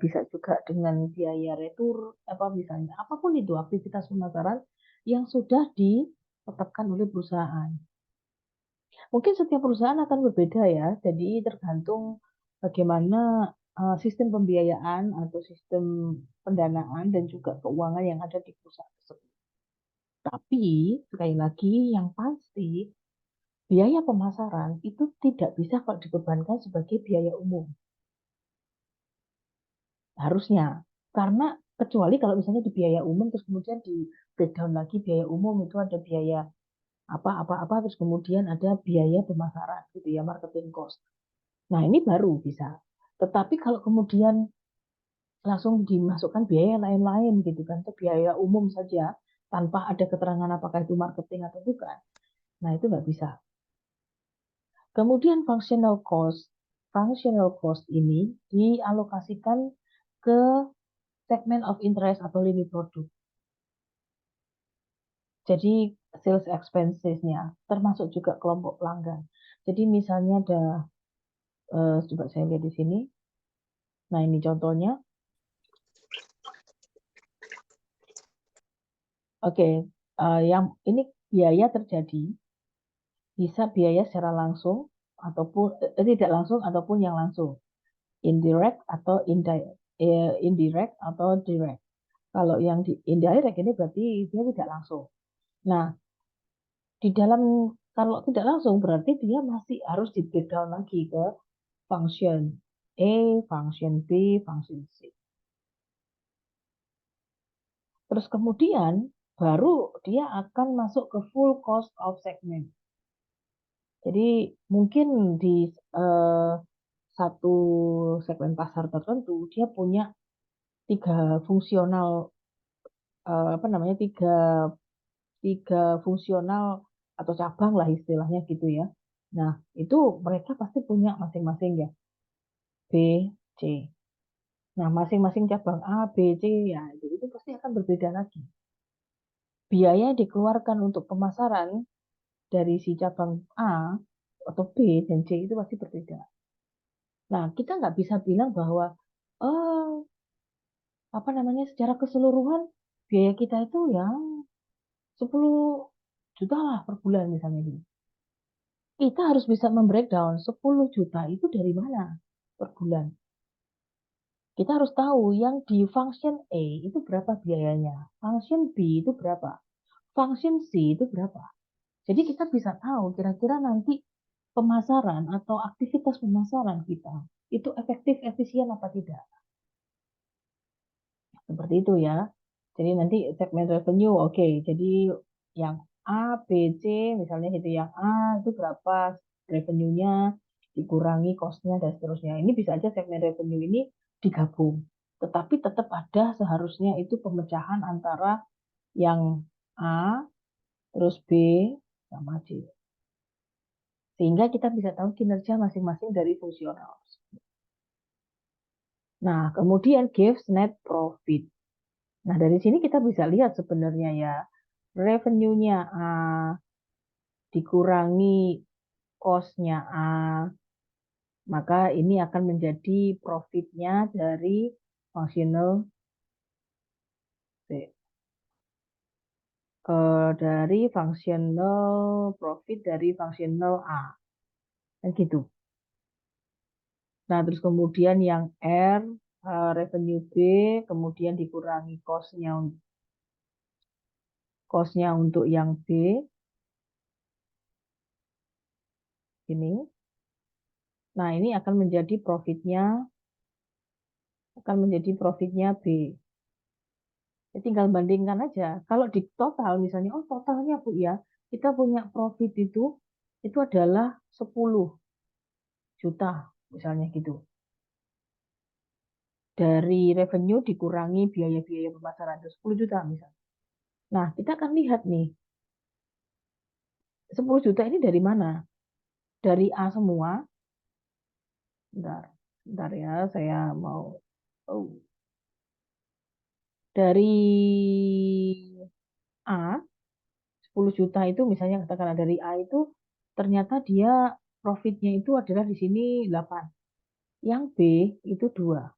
bisa juga dengan biaya retur apa misalnya apapun itu aktivitas pemasaran yang sudah ditetapkan oleh perusahaan. Mungkin setiap perusahaan akan berbeda ya, jadi tergantung bagaimana sistem pembiayaan atau sistem pendanaan dan juga keuangan yang ada di perusahaan tersebut. Tapi sekali lagi yang pasti biaya pemasaran itu tidak bisa kalau dibebankan sebagai biaya umum. Harusnya. Karena kecuali kalau misalnya di biaya umum terus kemudian di breakdown lagi biaya umum itu ada biaya apa-apa terus kemudian ada biaya pemasaran gitu ya marketing cost. Nah, ini baru bisa. Tetapi kalau kemudian langsung dimasukkan biaya lain-lain gitu kan, ke biaya umum saja tanpa ada keterangan apakah itu marketing atau bukan. Nah, itu nggak bisa. Kemudian functional cost ini dialokasikan ke segmen of interest atau lini produk. Jadi sales expenses-nya termasuk juga kelompok pelanggan. Jadi misalnya ada, coba saya lihat di sini. Nah, ini contohnya. Oke, yang ini biaya terjadi bisa biaya secara langsung ataupun tidak langsung ataupun yang langsung, indirect atau indirect atau direct. Kalau yang indirect ini berarti dia tidak langsung. Nah, di dalam kalau tidak langsung berarti dia masih harus di breakdown lagi ke function A, function B, function C. Terus kemudian baru dia akan masuk ke full cost of segment. Jadi mungkin di eh, satu segmen pasar tertentu dia punya tiga fungsional apa namanya tiga tiga fungsional atau cabang lah istilahnya gitu ya. Nah, itu mereka pasti punya masing-masing ya, B, C. Nah, masing-masing cabang A, B, C, ya itu pasti akan berbeda lagi. Biaya yang dikeluarkan untuk pemasaran dari si cabang A atau B dan C itu pasti berbeda. Nah, kita nggak bisa bilang bahwa oh, apa namanya secara keseluruhan biaya kita itu ya 10 juta lah per bulan misalnya gitu. Kita harus bisa membreakdown 10 juta itu dari mana per bulan. Kita harus tahu yang di function A itu berapa biayanya, function B itu berapa, function C itu berapa. Jadi kita bisa tahu kira-kira nanti pemasaran atau aktivitas pemasaran kita itu efektif, efisien apa tidak. Seperti itu ya. Jadi nanti segmen revenue, oke. Jadi yang A, B, C, misalnya itu yang A itu berapa revenue-nya, dikurangi cost-nya, dan seterusnya. Ini bisa aja segmen revenue ini digabung. Tetapi tetap ada seharusnya itu pemecahan antara yang A, terus B, sama C. Sehingga kita bisa tahu kinerja masing-masing dari fungsional. Nah, kemudian gives net profit. Nah, dari sini kita bisa lihat sebenarnya ya, revenue-nya A dikurangi cost-nya A, maka ini akan menjadi profit-nya dari functional dari functional profit dari functional A. Kan gitu. Nah, terus kemudian yang R revenue B, kemudian dikurangi cost-nya untuk yang B, ini. Nah, ini akan menjadi profitnya B. Ya, tinggal bandingkan aja. Kalau di total misalnya, oh totalnya Bu ya, kita punya profit itu adalah 10 juta misalnya gitu. Dari revenue dikurangi biaya-biaya pemasaran itu 10 juta misalnya. Nah, kita akan lihat nih, 10 juta ini dari mana? Dari A semua. Bentar, bentar ya, saya mau oh. Dari A 10 juta itu misalnya katakanlah dari A itu ternyata dia profitnya itu adalah di sini 8. Yang B itu 2.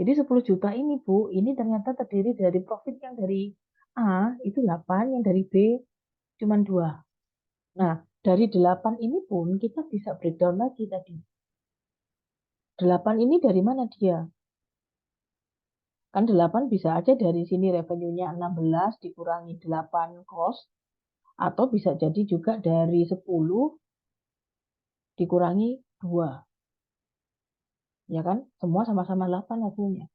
Jadi 10 juta ini Bu, ini ternyata terdiri dari profit yang dari A itu 8, yang dari B cuma 2. Nah, dari 8 ini pun kita bisa breakdown lagi tadi. 8 ini dari mana dia? Kan 8 bisa aja dari sini revenue-nya 16 dikurangi 8 cost, atau bisa jadi juga dari 10 dikurangi 2. Ya kan? Semua sama-sama 8 hasilnya.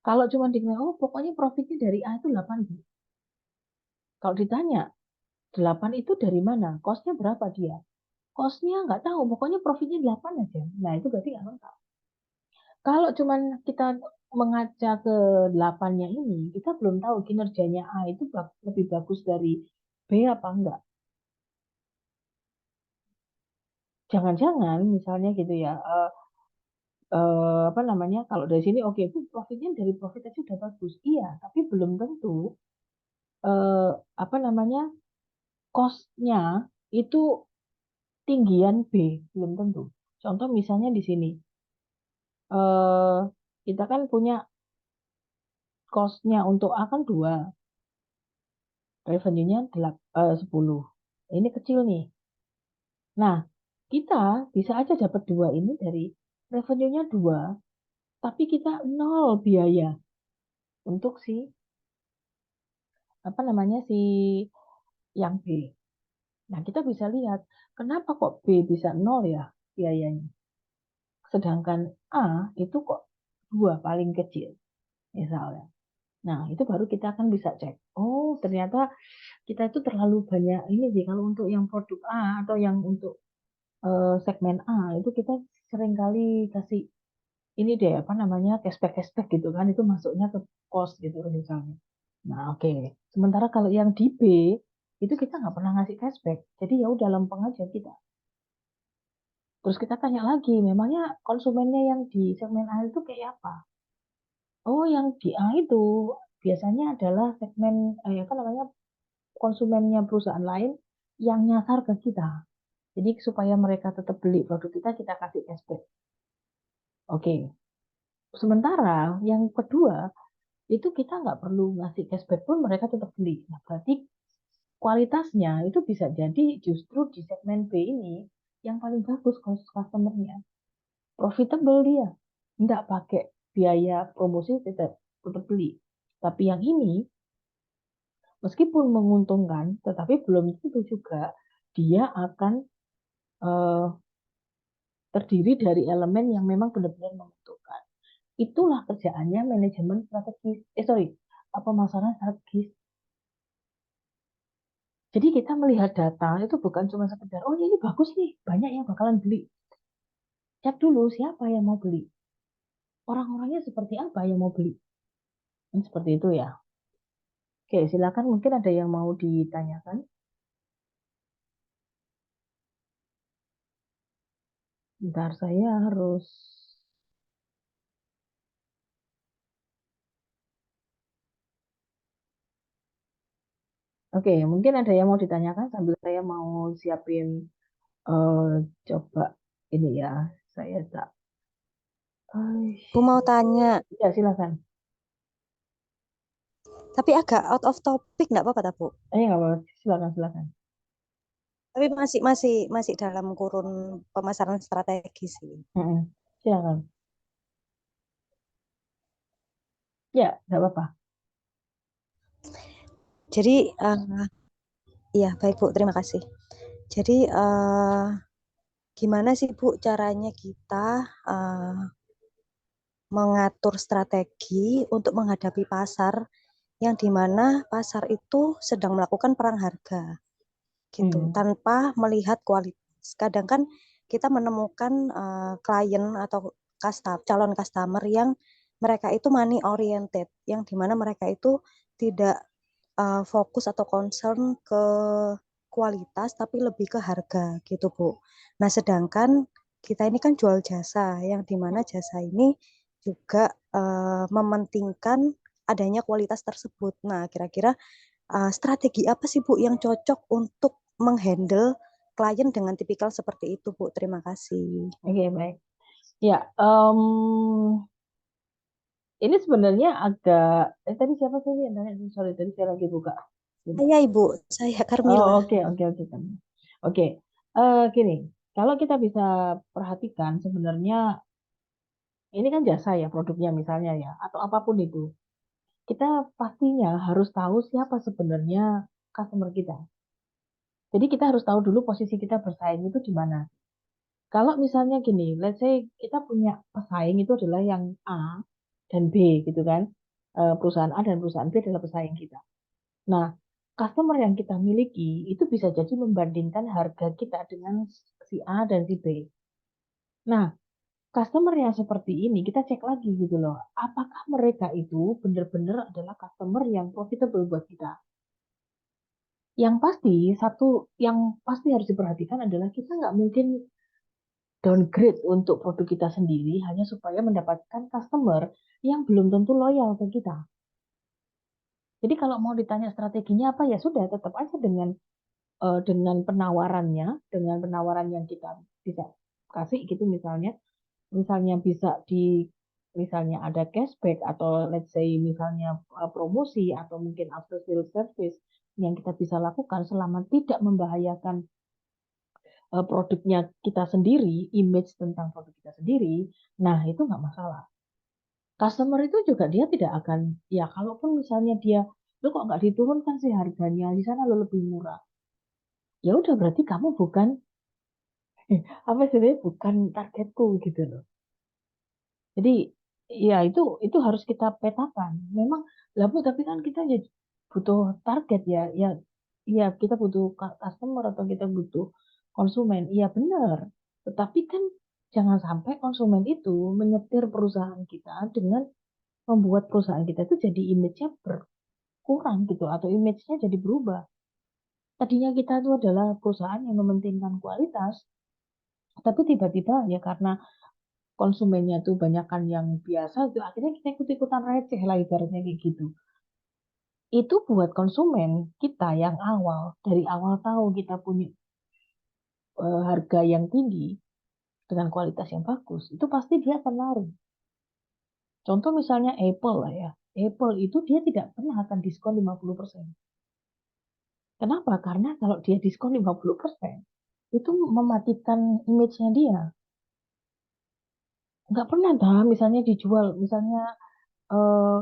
Kalau cuma dikira, oh pokoknya profitnya dari A itu 8. Kalau ditanya, 8 itu dari mana? Cost-nya berapa dia? Cost-nya nggak tahu, pokoknya profitnya 8 aja. Nah, itu berarti nggak lengkap. Kalau cuma kita mengaca ke 8-nya ini, kita belum tahu kinerjanya A itu lebih bagus dari B apa enggak. Jangan-jangan misalnya gitu ya, apa namanya, kalau dari sini oke, itu profitnya dari profit aja udah bagus. Iya, tapi belum tentu eh, apa namanya cost-nya itu tinggian B, belum tentu. Contoh misalnya di sini, eh, kita kan punya cost-nya untuk A kan 2, revenue-nya 10. Ini kecil nih. Nah, kita bisa aja dapat 2 ini dari revenue-nya 2, tapi kita nol biaya untuk si apa namanya si yang B. Nah, kita bisa lihat kenapa kok B bisa nol ya biayanya. Sedangkan A itu kok 2 paling kecil misalnya. Nah, itu baru kita akan bisa cek. Oh, ternyata kita itu terlalu banyak ini sih kalau untuk yang produk A atau yang untuk segmen A itu kita sering kali kasih ini deh apa namanya cashback cashback gitu kan itu masuknya ke cost gitu misalnya. Nah, oke. Sementara kalau yang di B itu kita nggak pernah ngasih cashback. Jadi ya udah lempeng aja kita. Terus kita tanya lagi, memangnya konsumennya yang di segmen A itu kayak apa? Oh, yang di A itu biasanya adalah segmen apa namanya konsumennya perusahaan lain yang nyasar ke kita. Jadi supaya mereka tetap beli produk kita, kita kasih cashback. Oke. Sementara yang kedua itu kita nggak perlu ngasih cashback pun mereka tetap beli. Nah, berarti kualitasnya itu bisa jadi justru di segmen B ini yang paling bagus customernya. Profitable dia. Nggak pakai biaya promosi tetap beli. Tapi yang ini meskipun menguntungkan, tetapi belum tentu juga dia akan eh, terdiri dari elemen yang memang benar-benar menguntungkan. Itulah kerjaannya manajemen strategis. Pemasaran strategis. Jadi kita melihat data itu bukan cuma sekedar, oh ini bagus nih, banyak yang bakalan beli. Cek dulu siapa yang mau beli. Orang-orangnya seperti apa yang mau beli. Seperti itu ya. Oke, silakan mungkin ada yang mau ditanyakan. Bentar, saya harus... Oke, mungkin ada yang mau ditanyakan sambil saya mau siapin eh, coba ini ya. Saya tak... Bu mau tanya, Ya, silakan. tapi agak out of topic nggak apa-apa, tak, Bu? Nggak apa-apa. Silakan, silakan. Tapi masih dalam kurun pemasaran strategi sih. Mm-mm. Silakan. Ya, nggak apa-apa. Jadi, iya baik Bu, terima kasih. Jadi, gimana sih Bu caranya kita eh, mengatur strategi untuk menghadapi pasar yang dimana pasar itu sedang melakukan perang harga gitu, Hmm. tanpa melihat kualitas. Kadang kan kita menemukan klien atau calon customer yang mereka itu money oriented, yang dimana mereka itu tidak fokus atau concern ke kualitas tapi lebih ke harga gitu Bu. Nah sedangkan kita ini kan jual jasa yang dimana jasa ini juga mementingkan adanya kualitas tersebut. Nah kira-kira strategi apa sih Bu yang cocok untuk menghandle klien dengan tipikal seperti itu Bu? Terima kasih. Oke, baik. Ya, ini sebenarnya agak... tadi siapa sih yang tanya? Sorry, tadi saya lagi buka. Saya Ibu, saya Oh, Carmila. oke, oke, oke. Oke, gini. Kalau kita bisa perhatikan, sebenarnya ini kan jasa ya produknya misalnya ya, atau apapun itu. Kita pastinya harus tahu siapa sebenarnya customer kita. Jadi kita harus tahu dulu posisi kita bersaing itu di mana. Kalau misalnya gini, let's say kita punya pesaing itu adalah yang A dan B gitu kan. Perusahaan A dan perusahaan B adalah pesaing kita. Nah, customer yang kita miliki itu bisa jadi membandingkan harga kita dengan si A dan si B. Nah, customer yang seperti ini kita cek lagi gitu loh. Apakah mereka itu benar-benar adalah customer yang profitable buat kita? Yang pasti, satu yang pasti harus diperhatikan adalah kita nggak mungkin downgrade untuk produk kita sendiri hanya supaya mendapatkan customer yang belum tentu loyal ke kita. Jadi kalau mau ditanya strateginya apa ya sudah tetap aja dengan penawarannya, dengan penawaran yang kita bisa kasih gitu misalnya bisa misalnya ada cashback atau let's say misalnya promosi atau mungkin after sales service yang kita bisa lakukan selama tidak membahayakan produknya kita sendiri, image tentang produk kita sendiri, nah itu nggak masalah. Customer itu juga dia tidak akan, ya kalaupun misalnya dia, lo kok nggak diturunkan sih harganya, di sana lo lebih murah. Ya udah berarti kamu bukan, apa sih, bukan targetku gitu loh. Jadi ya itu harus kita petakan. Memang, lah Bu, tapi kan kita ya butuh target ya, ya kita butuh customer atau kita butuh konsumen. Iya benar. Tetapi kan jangan sampai konsumen itu menyetir perusahaan kita dengan membuat perusahaan kita itu jadi image-nya berkurang gitu atau image-nya jadi berubah. Tadinya kita itu adalah perusahaan yang mementingkan kualitas, tapi tiba-tiba ya karena konsumennya tuh banyakan yang biasa, itu akhirnya kita ikut-ikutan receh lah ibaratnya kayak gitu. Itu buat konsumen kita yang awal, dari awal tahu kita punya harga yang tinggi dengan kualitas yang bagus, itu pasti dia akan lari. Contoh misalnya Apple lah ya. Apple itu dia tidak pernah akan diskon 50%. Kenapa? Karena kalau dia diskon 50%, itu mematikan image-nya dia. Nggak pernah dah misalnya dijual, misalnya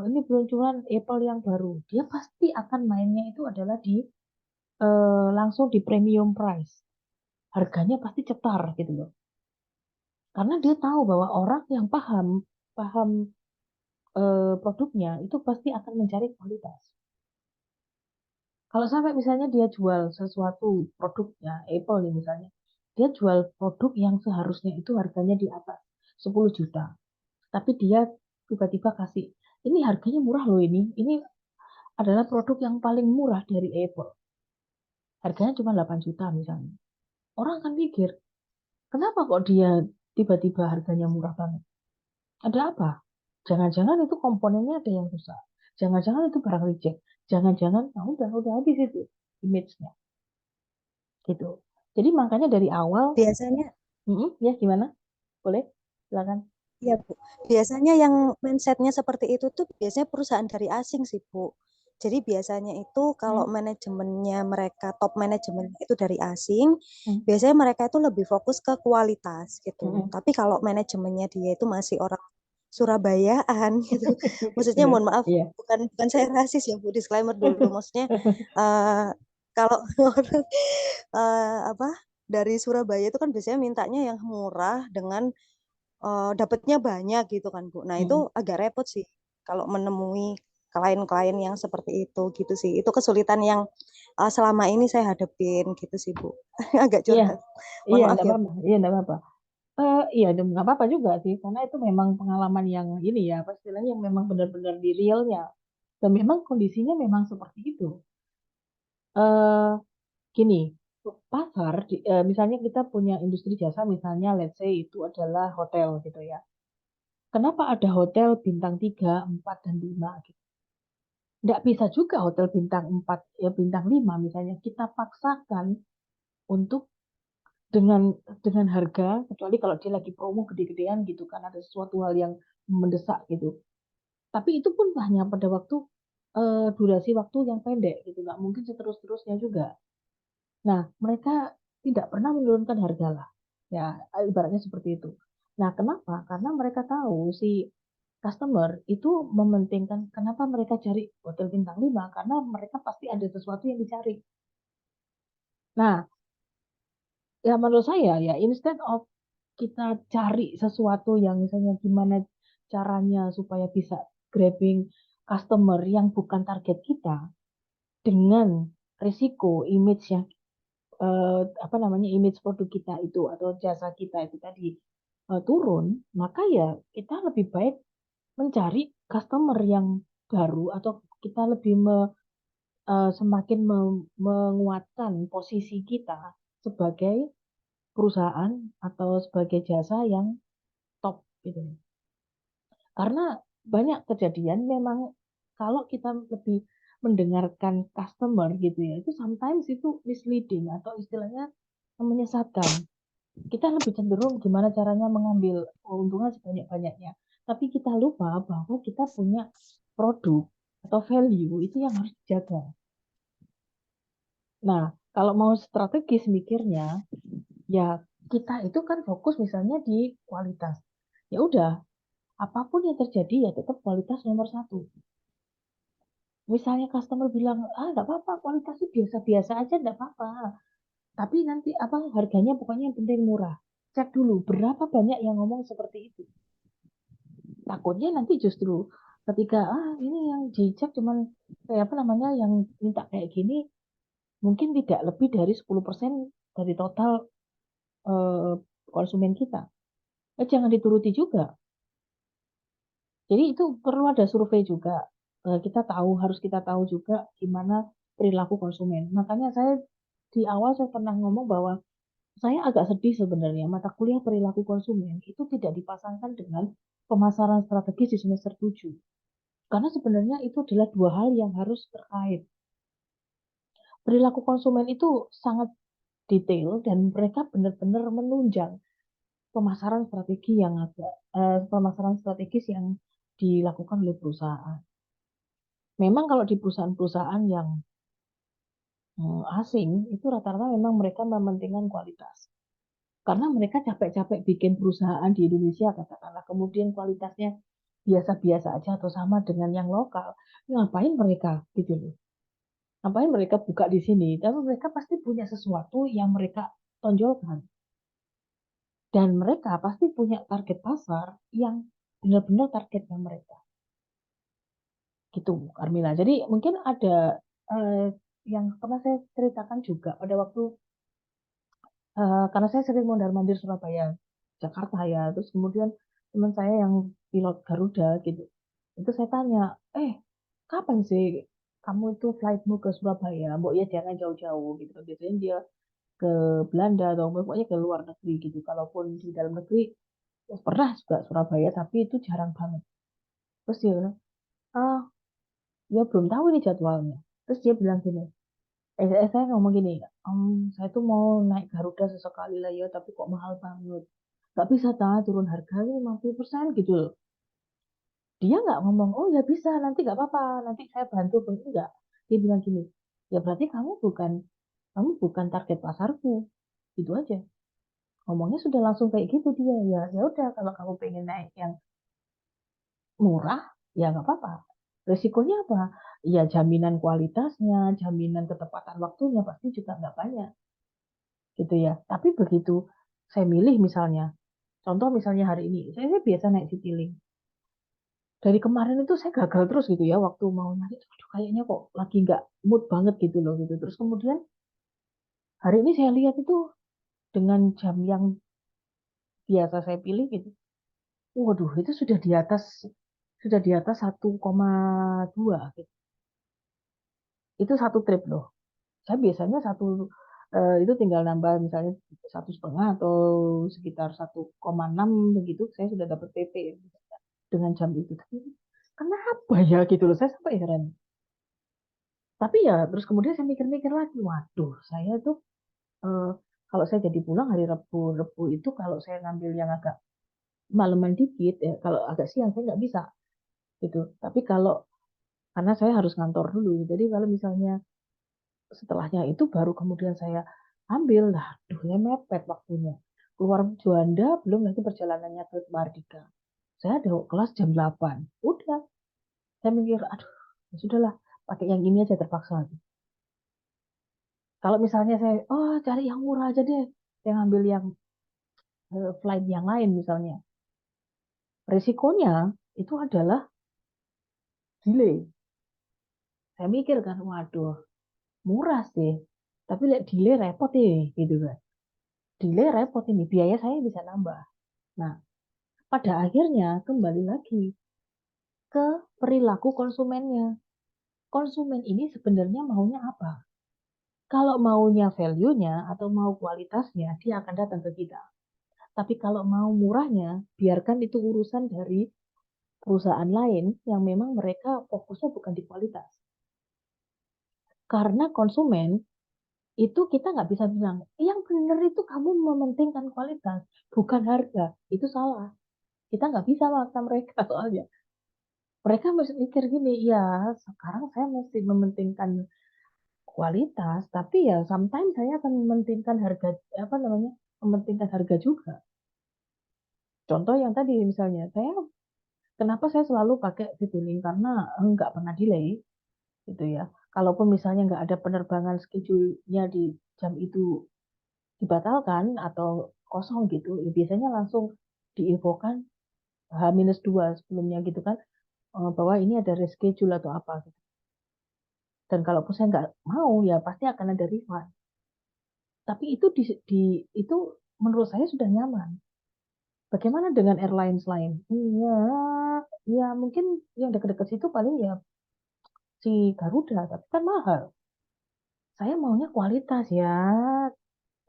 ini peluncuran Apple yang baru. Dia pasti akan mainnya itu adalah di langsung di premium price. Harganya pasti cetar gitu loh. Karena dia tahu bahwa orang yang paham paham produknya itu pasti akan mencari kualitas. Kalau sampai misalnya dia jual sesuatu produknya, Apple nih misalnya, dia jual produk yang seharusnya itu harganya di atas 10 juta. Tapi dia tiba-tiba kasih, ini harganya murah loh ini adalah produk yang paling murah dari Apple. Harganya cuma 8 juta misalnya. Orang akan mikir, kenapa kok dia tiba-tiba harganya murah banget? Ada apa? Jangan-jangan itu komponennya ada yang rusak. Jangan-jangan itu barang reject. Jangan-jangan, nah udah habis itu image-nya. Gitu. Jadi makanya dari awal, Biasanya ya gimana? Boleh? Silakan. ya Bu, biasanya yang mindsetnya seperti itu tuh biasanya perusahaan dari asing sih Bu. Jadi biasanya itu kalau Hmm, manajemennya mereka, top manajemennya itu dari asing, hmm, biasanya mereka itu lebih fokus ke kualitas gitu. hmm. Tapi kalau manajemennya dia itu masih orang Surabayaan gitu, maksudnya Benar. mohon maaf, Iya. bukan bukan saya rasis ya Bu, disclaimer dulu. Maksudnya eh, kalau orang apa dari Surabaya itu kan biasanya mintanya yang murah dengan dapatnya banyak gitu kan Bu. Nah itu Hmm. agak repot sih kalau menemui klien-klien yang seperti itu gitu sih. Itu kesulitan yang selama ini saya hadapin gitu sih Bu. Agak Iya, curhat. Mohon iya, maaf enggak ya Bu. apa-apa. Iya, enggak apa-apa. Iya, dan nggak apa-apa juga sih, karena itu memang pengalaman yang ini ya, apa istilahnya yang memang benar-benar di realnya. Dan memang kondisinya memang seperti itu. Eh, Gini, pasar, misalnya kita punya industri jasa, misalnya let's say itu adalah hotel gitu ya. Kenapa ada hotel bintang 3, 4, dan 5 gitu? Nggak bisa juga hotel bintang 4, ya bintang 5 misalnya, kita paksakan untuk dengan harga, kecuali kalau dia lagi promo gede-gedean gitu kan, ada sesuatu hal yang mendesak gitu. Tapi itu pun hanya pada waktu durasi waktu yang pendek gitu, nggak mungkin seterus-terusnya juga. Nah, mereka tidak pernah menurunkan harga lah. Ya, ibaratnya seperti itu. Nah, kenapa? Karena mereka tahu si customer itu mementingkan kenapa mereka cari hotel bintang 5 karena mereka pasti ada sesuatu yang dicari. Nah, ya menurut saya ya instead of kita cari sesuatu yang misalnya gimana caranya supaya bisa grabbing customer yang bukan target kita dengan risiko image yang apa namanya image produk kita itu atau jasa kita itu tadi turun, maka ya kita lebih baik mencari customer yang baru atau kita lebih semakin menguatkan posisi kita sebagai perusahaan atau sebagai jasa yang top gitu. Karena banyak kejadian memang kalau kita lebih mendengarkan customer gitu ya, itu sometimes itu misleading atau istilahnya menyesatkan. Kita lebih cenderung gimana caranya mengambil keuntungan sebanyak-banyaknya. Tapi kita lupa bahwa kita punya produk atau value itu yang harus dijaga. Nah, kalau mau strategis mikirnya, ya kita itu kan fokus misalnya di kualitas. Ya udah, apapun yang terjadi ya tetap kualitas nomor satu. Misalnya customer bilang, nggak apa-apa, kualitasnya biasa-biasa aja, nggak apa-apa. Tapi nanti apa harganya pokoknya yang penting murah. Cek dulu berapa banyak yang ngomong seperti itu. Takutnya nanti justru ketika ini yang dicek cuman kayak apa namanya yang minta kayak gini mungkin tidak lebih dari 10% dari total eh, konsumen kita. Jangan dituruti juga. Jadi itu perlu ada survei juga. Kita tahu harus kita tahu juga gimana perilaku konsumen. Makanya saya di awal saya pernah ngomong bahwa saya agak sedih sebenarnya mata kuliah perilaku konsumen itu tidak dipasangkan dengan pemasaran strategis di semester 7. Karena sebenarnya itu adalah dua hal yang harus terkait. Perilaku konsumen itu sangat detail dan mereka benar-benar menunjang pemasaran strategi yang pemasaran strategis yang dilakukan oleh perusahaan. Memang kalau di perusahaan-perusahaan yang asing itu rata-rata memang mereka mementingkan kualitas. Karena mereka capek-capek bikin perusahaan di Indonesia katakanlah, kemudian kualitasnya biasa-biasa aja atau sama dengan yang lokal. Ngapain mereka gitu loh? Ngapain mereka buka di sini? Tapi mereka pasti punya sesuatu yang mereka tonjolkan. Dan mereka pasti punya target pasar yang benar-benar targetnya mereka. Gitu, Carmila. Jadi mungkin ada eh, yang pernah saya ceritakan juga pada waktu karena saya sering mondar-mandir Surabaya, Jakarta ya. Terus kemudian teman saya yang pilot Garuda gitu, itu saya tanya, kapan sih kamu itu flightmu ke Surabaya? Mbok ya jangan jauh-jauh gitu. Biasanya dia ke Belanda atau pokoknya ke luar negeri gitu. Kalaupun di dalam negeri ya pernah juga Surabaya, tapi itu jarang banget. Terus dia bilang, ah ya belum tahu ini jadwalnya. Terus dia bilang gini, saya ngomong gini, saya tuh mau naik Garuda sesekali lah ya, tapi kok mahal banget. Gak bisa turun harga 50% gitu loh. Dia nggak ngomong, oh ya bisa, nanti nggak apa-apa, nanti saya bantu. Enggak. Dia bilang gini, ya berarti kamu bukan target pasarku. Gitu aja. Ngomongnya sudah langsung kayak gitu dia. Ya ya udah, kalau kamu pengen naik yang murah, ya nggak apa-apa. Resikonya apa? Ya jaminan kualitasnya, jaminan ketepatan waktunya pasti juga nggak banyak. Gitu ya. Tapi begitu saya milih misalnya, contoh misalnya hari ini, saya biasa naik Citylink. Dari kemarin itu saya gagal terus gitu ya, waktu mau nyari, aduh, kayaknya kok lagi nggak mood banget gitu loh gitu. Terus kemudian hari ini saya lihat itu dengan jam yang biasa saya pilih gitu, waduh itu sudah di atas 1,2 gitu. Itu satu trip loh. Saya biasanya itu tinggal nambah misalnya 1,5 atau sekitar 1,6 begitu, saya sudah dapat PP dengan jam itu. Tapi kenapa ya gitu loh, saya sampai heran. Tapi ya terus kemudian saya mikir-mikir lagi, waduh saya tuh eh, kalau saya jadi pulang hari Rabu, Rabu itu kalau saya ngambil yang agak malaman dikit, ya, kalau agak siang saya nggak bisa gitu. Tapi kalau karena saya harus ngantor dulu, jadi kalau misalnya setelahnya itu baru kemudian saya ambil, lah, aduh ya mepet waktunya. Keluar Juanda, belum lagi perjalanannya ke Mardika. Saya ada kelas jam 8. Udah, saya mikir, aduh, ya sudahlah, pakai yang ini aja terpaksa. Kalau misalnya saya, oh cari yang murah aja deh, saya ngambil yang flight yang lain misalnya. Risikonya itu adalah delay. Saya mikir kan, waduh, murah sih. Tapi lihat delay repot gitu kan. Delay repot ini, biaya saya bisa nambah. Nah, pada akhirnya kembali lagi ke perilaku konsumennya. Konsumen ini sebenarnya maunya apa? Kalau maunya value-nya atau mau kualitasnya, dia akan datang ke kita. Tapi kalau mau murahnya, biarkan itu urusan dari perusahaan lain yang memang mereka fokusnya bukan di kualitas. Karena konsumen itu kita nggak bisa bilang, yang benar itu kamu mementingkan kualitas, bukan harga. Itu salah. Kita nggak bisa maksa mereka soalnya. Mereka mesti mikir gini, ya sekarang saya mesti mementingkan kualitas, tapi ya sometimes saya akan mementingkan harga, apa namanya, mementingkan harga juga. Contoh yang tadi misalnya, kenapa saya selalu pakai Citylink karena nggak pernah delay gitu ya. Kalaupun misalnya nggak ada penerbangan schedule-nya di jam itu dibatalkan atau kosong gitu, ya biasanya langsung diinfokan H-2 sebelumnya gitu kan, bahwa ini ada reschedule atau apa gitu. Dan kalaupun saya nggak mau, ya pasti akan ada refund. Tapi itu menurut saya sudah nyaman. Bagaimana dengan airlines lain? Iya, ya mungkin yang dekat-dekat situ paling ya si Garuda, tapi kan mahal. saya maunya kualitas ya.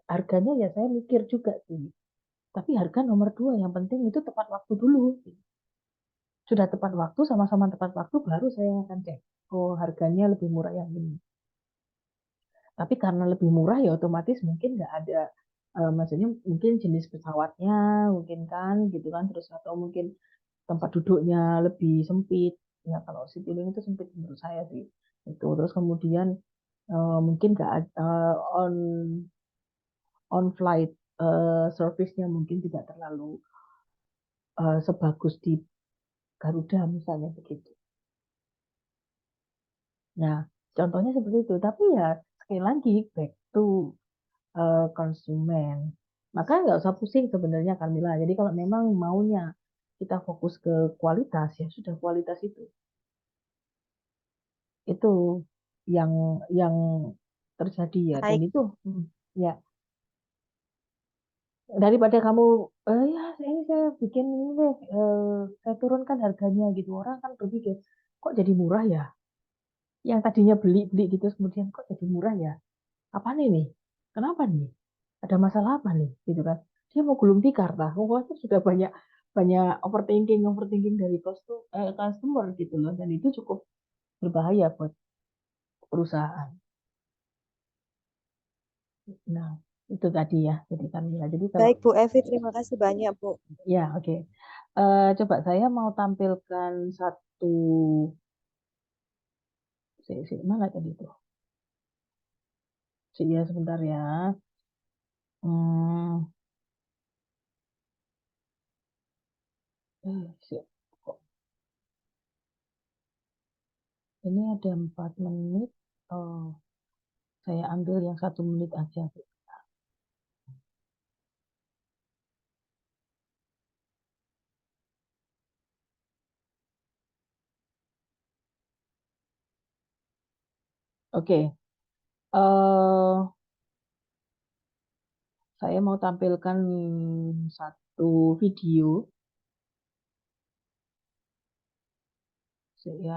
Harganya ya saya mikir juga sih. Tapi harga nomor dua, yang penting itu tepat waktu dulu. Sudah tepat waktu, sama-sama tepat waktu, baru saya akan cek. Oh, harganya lebih murah yang ini. Tapi karena lebih murah ya otomatis mungkin nggak ada, maksudnya mungkin jenis pesawatnya, mungkin kan gitu kan, terus atau mungkin tempat duduknya lebih sempit. Ya kalau Citylink itu sempit menurut saya sih. Itu terus kemudian mungkin nggak on on flight service-nya mungkin tidak terlalu sebagus di Garuda misalnya begitu. Nah, contohnya seperti itu. Tapi ya sekali lagi back to konsumen. Maka nggak usah pusing sebenarnya Kamila. Jadi kalau memang maunya kita fokus ke kualitas, ya sudah kualitas itu. Itu yang yang terjadi ya. Dan Baik, itu ya daripada kamu ya saya bikin ini deh, saya turunkan harganya gitu. Orang kan berpikir kok jadi murah ya? Yang tadinya beli-beli gitu kemudian kok jadi murah ya? Apa nih? Kenapa nih? Ada masalah apa nih? Gitu kan? Dia mau gulung tikar lah. Oh, itu sudah banyak banyak overthinking dari customer gitu loh. Dan itu cukup berbahaya buat perusahaan. Nah, itu tadi ya. Jadi Kamila. Jadi kalau baik Bu Evi, terima kasih banyak Bu. ya oke. Coba saya mau tampilkan satu mana tadi itu? Ya sebentar ya. Hmm, eh, si- kok ini ada 4 menit. Oh, saya ambil yang 1 menit aja. Oke, saya mau tampilkan satu video. Ya,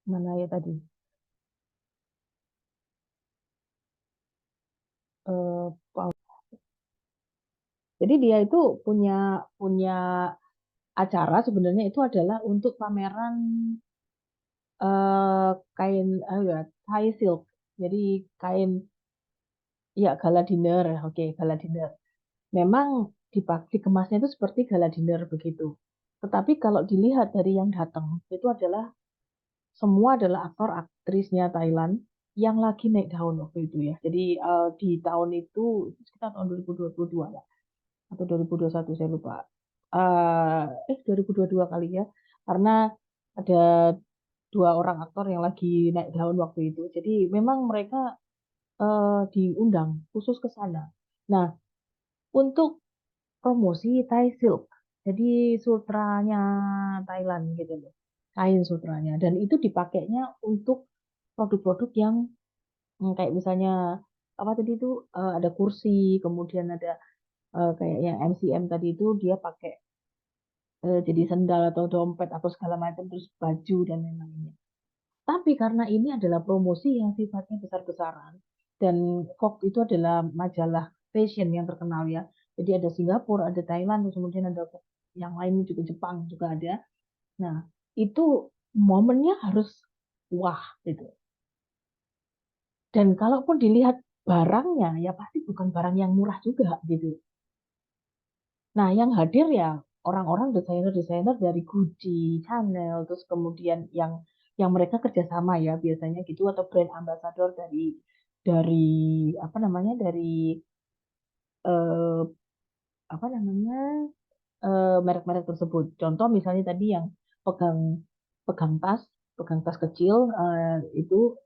mana ya tadi? Eh, jadi dia itu punya punya acara sebenarnya itu adalah untuk pameran kain ya, Thai silk. Jadi kain ya gala dinner, oke gala dinner. Memang dikemasnya itu seperti gala dinner begitu. Tetapi kalau dilihat dari yang datang itu adalah semua adalah aktor aktrisnya Thailand yang lagi naik daun waktu itu ya. Jadi di tahun itu sekitar tahun 2022 lah atau 2021 saya lupa. 2022 kali ya. Karena ada 2 orang aktor yang lagi naik daun waktu itu. Jadi memang mereka diundang khusus ke sana. Nah, untuk promosi Thai Silk. Jadi sutranya Thailand gitu loh. Kain sutranya. Dan itu dipakainya untuk produk-produk yang kayak misalnya apa tadi itu ada kursi, kemudian ada kayak yang MCM tadi itu dia pakai jadi sendal atau dompet atau segala macam terus baju dan lain-lainnya. Tapi karena ini adalah promosi yang sifatnya besar-besaran dan Vogue itu adalah majalah fashion yang terkenal ya. Jadi ada Singapura, ada Thailand, terus kemudian ada yang lain juga Jepang juga ada. Nah, itu momennya harus wah gitu. Dan kalaupun dilihat barangnya ya pasti bukan barang yang murah juga gitu. Nah, yang hadir ya orang-orang desainer-desainer dari Gucci, Chanel, terus kemudian yang mereka kerjasama ya biasanya gitu atau brand ambassador dari apa namanya dari eh, apa namanya merek-merek tersebut. Contoh misalnya tadi yang pegang pegang tas pegang tas kecil itu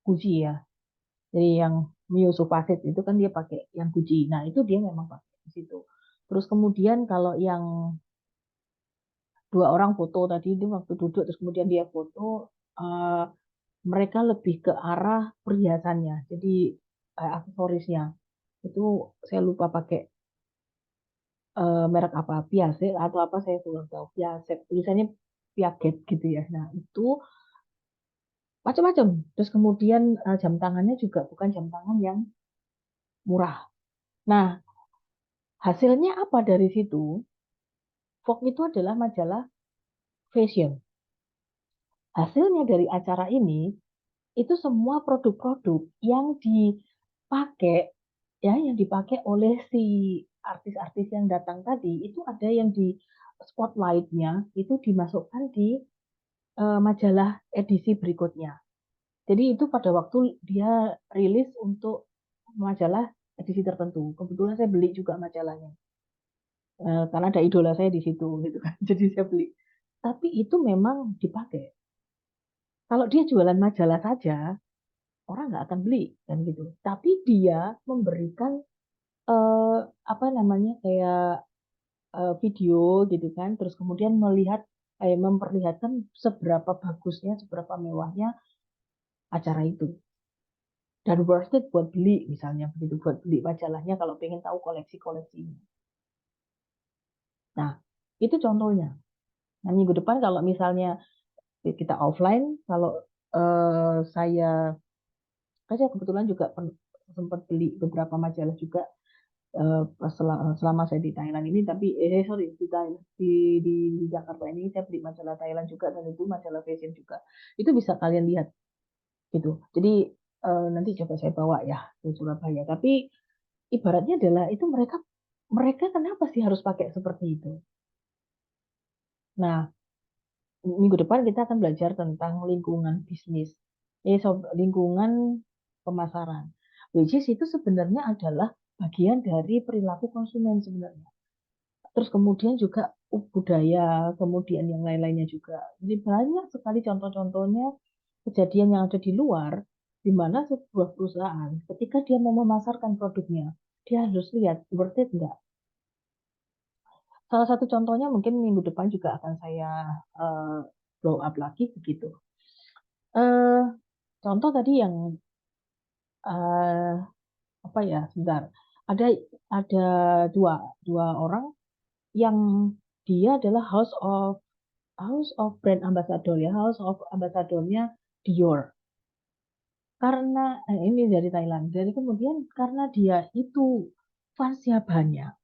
Gucci ya. Jadi yang Mio Sofasit itu kan dia pakai yang Gucci. Nah itu dia memang pakai di situ. Terus kemudian kalau yang 2 orang foto tadi itu waktu duduk terus kemudian dia foto eh, mereka lebih ke arah perhiasannya jadi aksesorisnya itu saya lupa pakai merek apa Piaget atau apa saya kurang tahu Piaget tulisannya Piaget gitu ya nah itu macam-macam. Terus kemudian jam tangannya juga bukan jam tangan yang murah. Nah, hasilnya apa dari situ? Vogue itu adalah majalah fashion. Hasilnya dari acara ini itu semua produk-produk yang dipakai ya yang dipakai oleh si artis-artis yang datang tadi itu ada yang di spotlight-nya itu dimasukkan di majalah edisi berikutnya. Jadi itu pada waktu dia rilis untuk majalah edisi tertentu. Kebetulan saya beli juga majalahnya. Karena ada idola saya di situ gitu kan. Jadi saya beli. Tapi itu memang dipakai. Kalau dia jualan majalah saja, orang nggak akan beli kan gitu. Tapi dia memberikan eh, apa namanya kayak video gitu kan, terus kemudian memperlihatkan seberapa bagusnya, seberapa mewahnya acara itu dan worth it buat beli misalnya begitu buat beli majalahnya kalau pengen tahu koleksi-koleksinya. Nah, itu contohnya. Nah, minggu depan kalau misalnya kita offline, kalau saya kebetulan juga sempat beli beberapa majalah juga selama saya di Thailand ini tapi sorry di Thailand di Jakarta ini saya beli majalah Thailand juga dan itu majalah fashion juga itu bisa kalian lihat gitu jadi nanti coba saya bawa ya ke Surabaya tapi ibaratnya adalah itu mereka mereka kenapa sih harus pakai seperti itu. Nah, minggu depan kita akan belajar tentang lingkungan bisnis lingkungan pemasaran which is itu sebenarnya adalah bagian dari perilaku konsumen sebenarnya. Terus kemudian juga budaya, kemudian yang lain-lainnya juga. Jadi banyak sekali contoh-contohnya kejadian yang ada di luar, di mana sebuah perusahaan ketika dia mau memasarkan produknya, dia harus lihat worth it enggak. Salah satu contohnya mungkin minggu depan juga akan saya uh, blow up lagi begitu. Eh, contoh tadi yang uh, apa ya, sebentar. Ada ada dua dua orang yang dia adalah House of Brand Ambassador ya, House of Ambassadornya Dior. Karena ini dari Thailand. Jadi kemudian karena dia itu fansnya banyak.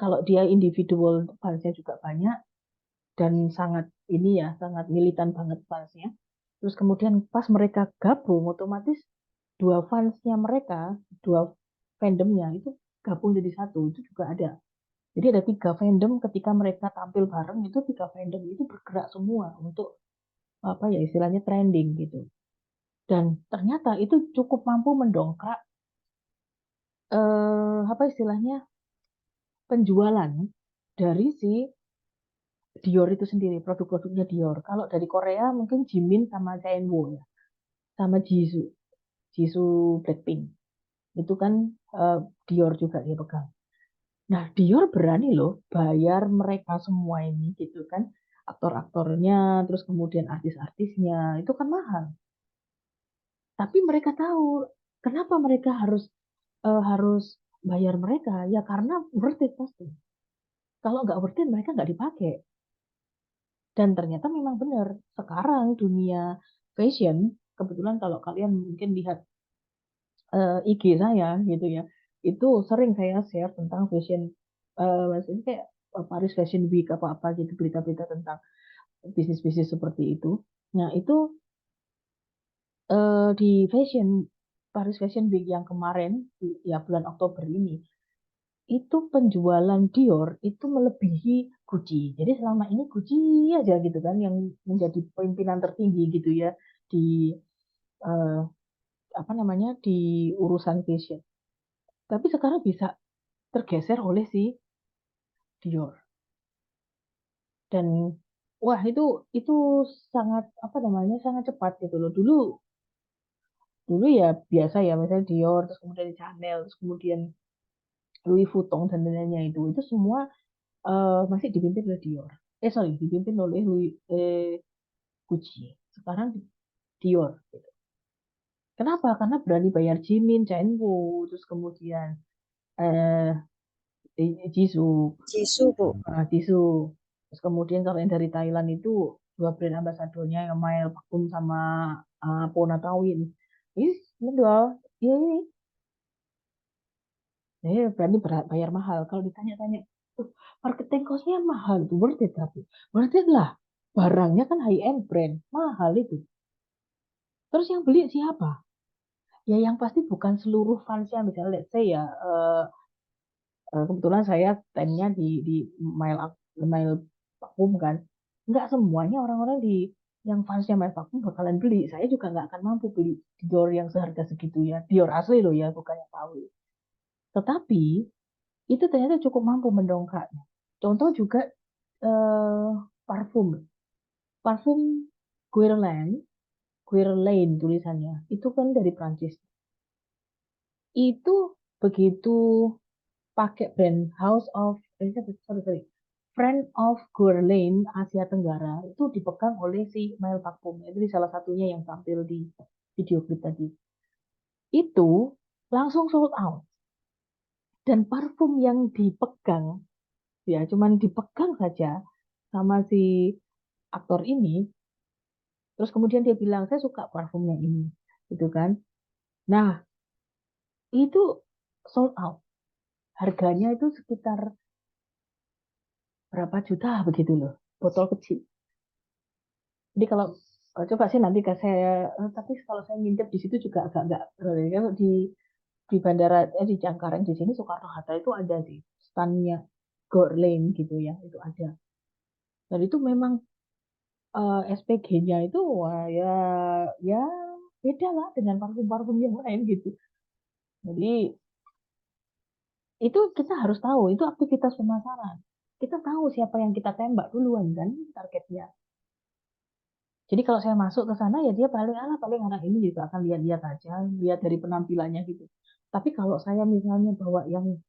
Kalau dia individual fansnya juga banyak dan sangat ini ya, sangat militan banget fansnya. Terus kemudian pas mereka gabung, otomatis dua fansnya mereka, dua fandomnya itu gabung jadi satu. Itu juga ada. Jadi ada tiga fandom ketika mereka tampil bareng itu tiga fandom itu bergerak semua untuk apa ya istilahnya trending gitu. Dan ternyata itu cukup mampu mendongkrak apa istilahnya penjualan dari si Dior itu sendiri, produk-produknya Dior. Kalau dari Korea mungkin Jimin sama Chaenwoo ya, sama Jisoo, Jisoo Blackpink. Itu kan eh, Dior juga dia pegang. Nah, Dior berani loh bayar mereka semua ini gitu kan. Aktor-aktornya, terus kemudian artis-artisnya, itu kan mahal. Tapi mereka tahu kenapa mereka harus bayar mereka ya karena worth it pasti. Kalau nggak worth it mereka nggak dipakai. Dan ternyata memang benar. Sekarang dunia fashion, kebetulan kalau kalian mungkin lihat IG saya gitu ya, itu sering saya share tentang fashion, maksudnya kayak Paris Fashion Week apa-apa gitu berita-berita tentang bisnis-bisnis seperti itu. Nah itu di Paris Fashion Week yang kemarin ya bulan Oktober ini itu penjualan Dior itu melebihi Gucci. Jadi selama ini Gucci aja gitu kan yang menjadi pimpinan tertinggi gitu ya di eh, apa namanya di urusan fashion. Tapi sekarang bisa tergeser oleh si Dior. Dan wah itu sangat apa namanya sangat cepat gitu loh. Dulu dulu ya biasa ya misalnya Dior terus kemudian Chanel terus kemudian Louis Vuitton dan lainnya itu semua masih dipimpin oleh Dior. Sorry, dipimpin oleh Gucci. Sekarang Dior. Gitu. Kenapa? Karena berani bayar Jimin, Chenwo, terus kemudian eh Jisoo, Jisoo, Bu. Jisoo. Terus kemudian kalau yang dari Thailand itu dua brand ambasadornya yang Mael Pakum sama Pona Tawin. Ih, menjual, ya ini, berani bayar mahal. Kalau ditanya-tanya, "Tuh, marketing cost-nya mahal, itu worth it tapi. Worth it lah. Barangnya kan high end brand, mahal itu. Terus yang beli siapa? Ya yang pasti bukan seluruh fansnya, misalnya let's say ya, kebetulan saya stand-nya di Mile Vacuum kan. Nggak semuanya orang-orang yang fansnya Mile Vacuum bakalan beli. Saya juga nggak akan mampu beli Dior yang seharga segitu ya. Dior asli loh ya, bukan yang KW. Tetapi itu ternyata cukup mampu mendongkraknya. Contoh juga eh, parfum. Parfum Guerlain, Guerlain tulisannya. Itu kan dari Prancis. Itu begitu pakai brand House of sorry, Friend of Guerlain Asia Tenggara itu dipegang oleh si Mel Pakum. Itu salah satunya yang tampil di video klip tadi. Itu langsung sold out. Dan parfum yang dipegang, ya cuman dipegang saja sama si aktor ini, terus kemudian dia bilang, saya suka parfumnya ini. Gitu kan. Nah, itu sold out. Harganya itu sekitar berapa juta begitu loh. Botol kecil. Jadi kalau coba sih nanti ke saya, tapi kalau saya ngintip di situ juga agak nggak, kalau di bandara di Cengkareng di sini Soekarno Hatta itu ada sih standnya Gorlane gitu ya, itu ada. Dan itu memang SPG-nya itu wah, ya beda lah dengan parfum-parfum yang lain gitu. Jadi itu kita harus tahu itu aktivitas pemasaran. Kita tahu siapa yang kita tembak duluan kan targetnya. Jadi kalau saya masuk ke sana ya dia paling anak ini juga akan lihat-lihat aja, lihat dari penampilannya gitu. Tapi kalau saya misalnya bawa yang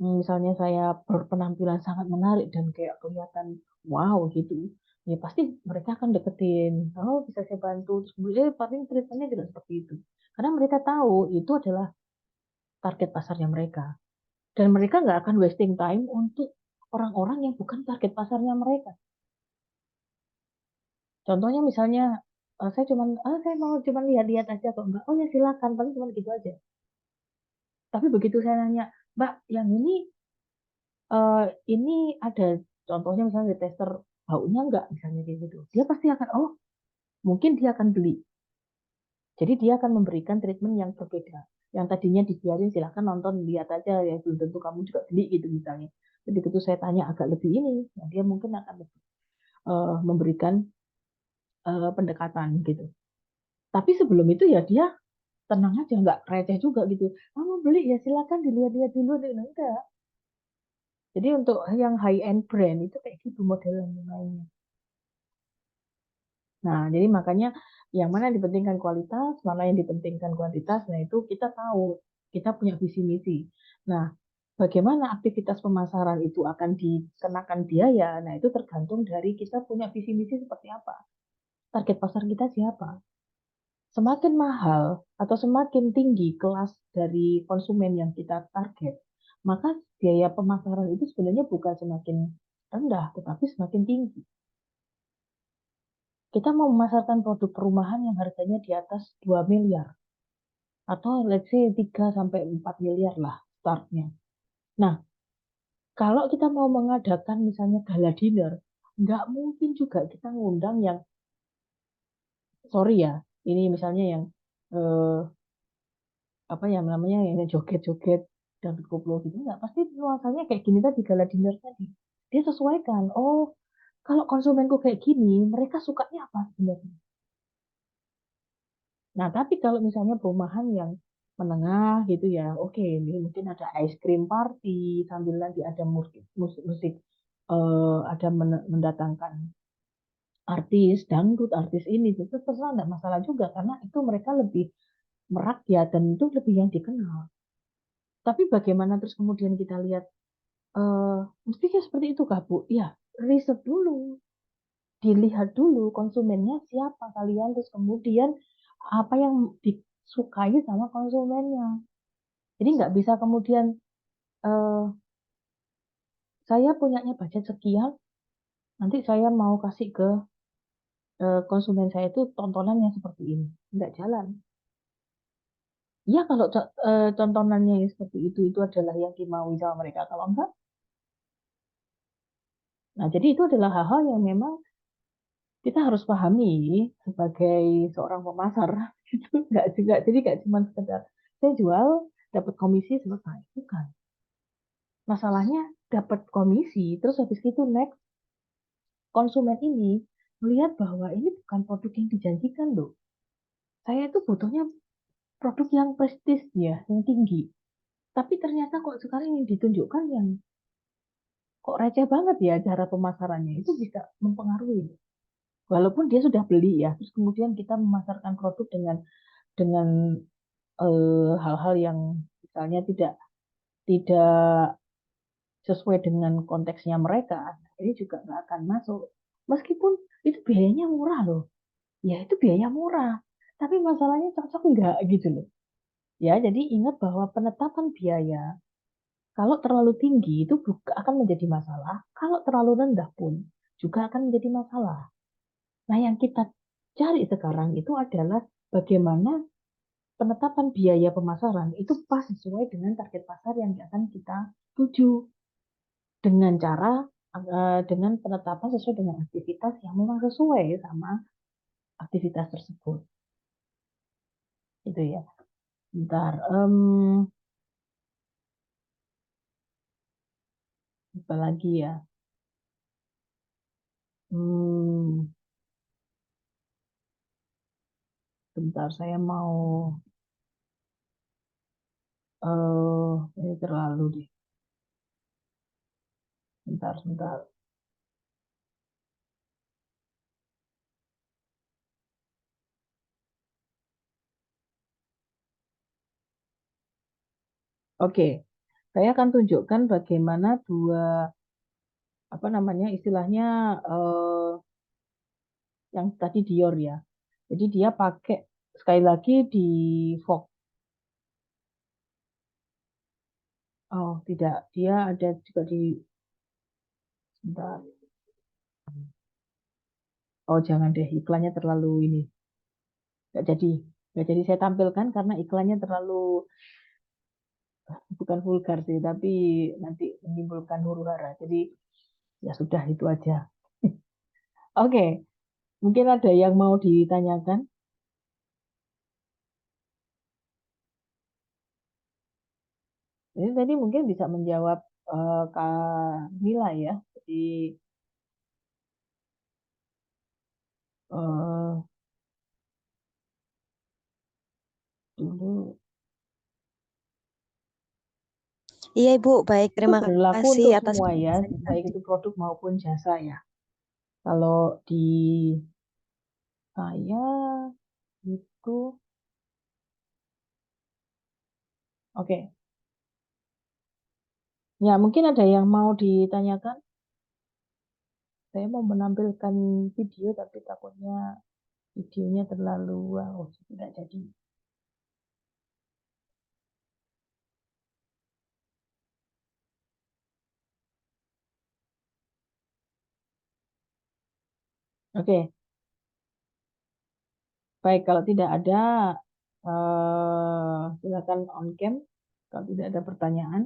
misalnya saya berpenampilan sangat menarik dan kayak kelihatan wow gitu, ya pasti mereka akan deketin. Oh bisa saya bantu. Terus kemudian paling ceritanya juga seperti itu. Karena mereka tahu itu adalah target pasarnya mereka. Dan mereka nggak akan wasting time untuk orang-orang yang bukan target pasarnya mereka. Contohnya misalnya saya mau cuman lihat-lihat aja kok enggak. Oh ya silakan, paling cuma gitu aja. Tapi begitu saya nanya, Mbak, yang ini ada contohnya misalnya di tester baunya enggak misalnya kayak gitu. Dia pasti akan mungkin dia akan beli. Jadi dia akan memberikan treatment yang berbeda. Yang tadinya dibiarin silakan nonton lihat aja ya belum tentu kamu juga beli gitu misalnya. Jadi begitu saya tanya agak lebih ini, ya dia mungkin akan memberikan pendekatan gitu. Tapi sebelum itu ya dia tenang aja nggak receh juga gitu, mau beli ya silakan dilihat-lihat dulu deh. Nah, enggak, jadi untuk yang high end brand itu kayak gitu modelan yang lainnya. Nah jadi makanya yang mana yang dipentingkan kualitas mana yang dipentingkan kuantitas, nah itu kita tahu, kita punya visi misi. Nah bagaimana aktivitas pemasaran itu akan dikenakan biaya, nah itu tergantung dari kita punya visi misi seperti apa, target pasar kita siapa. Semakin mahal atau semakin tinggi kelas dari konsumen yang kita target, maka biaya pemasaran itu sebenarnya bukan semakin rendah, tetapi semakin tinggi. Kita mau memasarkan produk perumahan yang harganya di atas 2 miliar, atau let's say 3 sampai 4 miliar lah startnya. Nah, kalau kita mau mengadakan misalnya gala dinner, nggak mungkin juga kita ngundang yang, sorry ya, ini misalnya yang eh, apa ya namanya yang joget-joget dan koplo gitu nggak pasti nuansanya kayak gini tadi gala dinner tadi dia sesuaikan. Oh kalau konsumenku kayak gini mereka sukanya apa sebenarnya. Nah tapi kalau misalnya perumahan yang menengah gitu ya oke, ini mungkin ada ice cream party sambil nanti ada musik, ada mendatangkan artis dangdut artis ini itu terserah nggak masalah juga karena itu mereka lebih merakyat dan itu lebih yang dikenal. Tapi bagaimana terus kemudian kita lihat, eh mestinya seperti itu kah, Bu? Ya, riset dulu, dilihat dulu konsumennya siapa kalian, terus kemudian apa yang disukai sama konsumennya. Jadi nggak bisa kemudian eh, saya punyanya budget sekian, nanti saya mau kasih ke konsumen saya itu tontonannya seperti ini, nggak jalan. Ya kalau tontonannya yang seperti itu adalah yang dimaui sama mereka. Kalau enggak, nah jadi itu adalah hal-hal yang memang kita harus pahami sebagai seorang pemasar. Gitu. Nggak juga, jadi nggak cuma sekedar saya jual dapat komisi selesai, bukan. Masalahnya dapat komisi, terus habis itu next konsumen ini melihat bahwa ini bukan produk yang dijanjikan loh. Saya itu butuhnya produk yang prestis ya, yang tinggi. Tapi ternyata kok sekarang yang ditunjukkan yang kok receh banget ya cara pemasarannya, itu bisa mempengaruhi. Walaupun dia sudah beli ya, terus kemudian kita memasarkan produk dengan hal-hal yang misalnya tidak tidak sesuai dengan konteksnya mereka, ini juga nggak akan masuk. Meskipun itu biayanya murah loh, ya itu biaya murah. Tapi masalahnya cocok nggak gitu loh. Ya, jadi ingat bahwa penetapan biaya kalau terlalu tinggi itu akan menjadi masalah. Kalau terlalu rendah pun juga akan menjadi masalah. Nah, yang kita cari sekarang itu adalah bagaimana penetapan biaya pemasaran itu pas sesuai dengan target pasar yang akan kita tuju dengan cara dengan penetapan sesuai dengan aktivitas yang memang sesuai sama aktivitas tersebut. Itu ya. Bentar. Apa lagi ya? Hmm, bentar, saya mau ini terlalu deh. Bentar, bentar. Oke, saya akan tunjukkan bagaimana dua apa namanya istilahnya eh, yang tadi Dior ya. Jadi dia pakai sekali lagi di Vogue. Oh, tidak, dia ada juga di bentar. Oh, jangan deh, iklannya terlalu ini. Nggak jadi. Nggak jadi saya tampilkan karena iklannya terlalu bukan vulgar sih, tapi nanti menimbulkan huru hara. Jadi ya sudah itu aja. Oke, mungkin ada yang mau ditanyakan. Jadi tadi mungkin bisa menjawab Kak Mila ya. Jadi eh, dulu Iya Ibu, baik. itu Terima berlaku kasih untuk atas semua ya, penjelasannya. baik itu produk maupun jasa ya. Kalau di saya itu, oke. Ya, mungkin ada yang mau ditanyakan. Saya mau menampilkan video, tapi takutnya videonya terlalu wow, tidak jadi. Oke, baik. Kalau tidak ada, silakan on cam. Kalau tidak ada pertanyaan.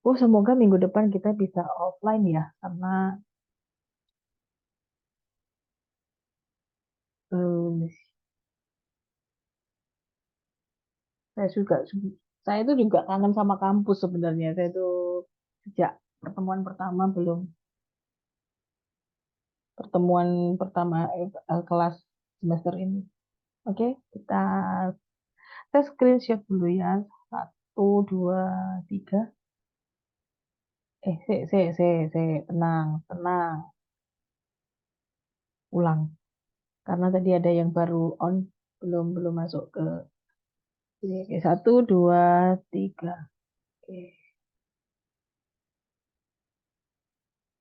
Oh, semoga minggu depan kita bisa offline ya, karena eh, saya juga saya itu juga kangen sama kampus sebenarnya. Saya itu sejak pertemuan pertama belum pertemuan pertama kelas semester ini. Oke, kita screenshot dulu ya. Satu, dua, tiga. Tenang, tenang. Ulang. Karena tadi ada yang baru on, belum belum masuk ke sini. Oke, satu, dua, tiga. Oke.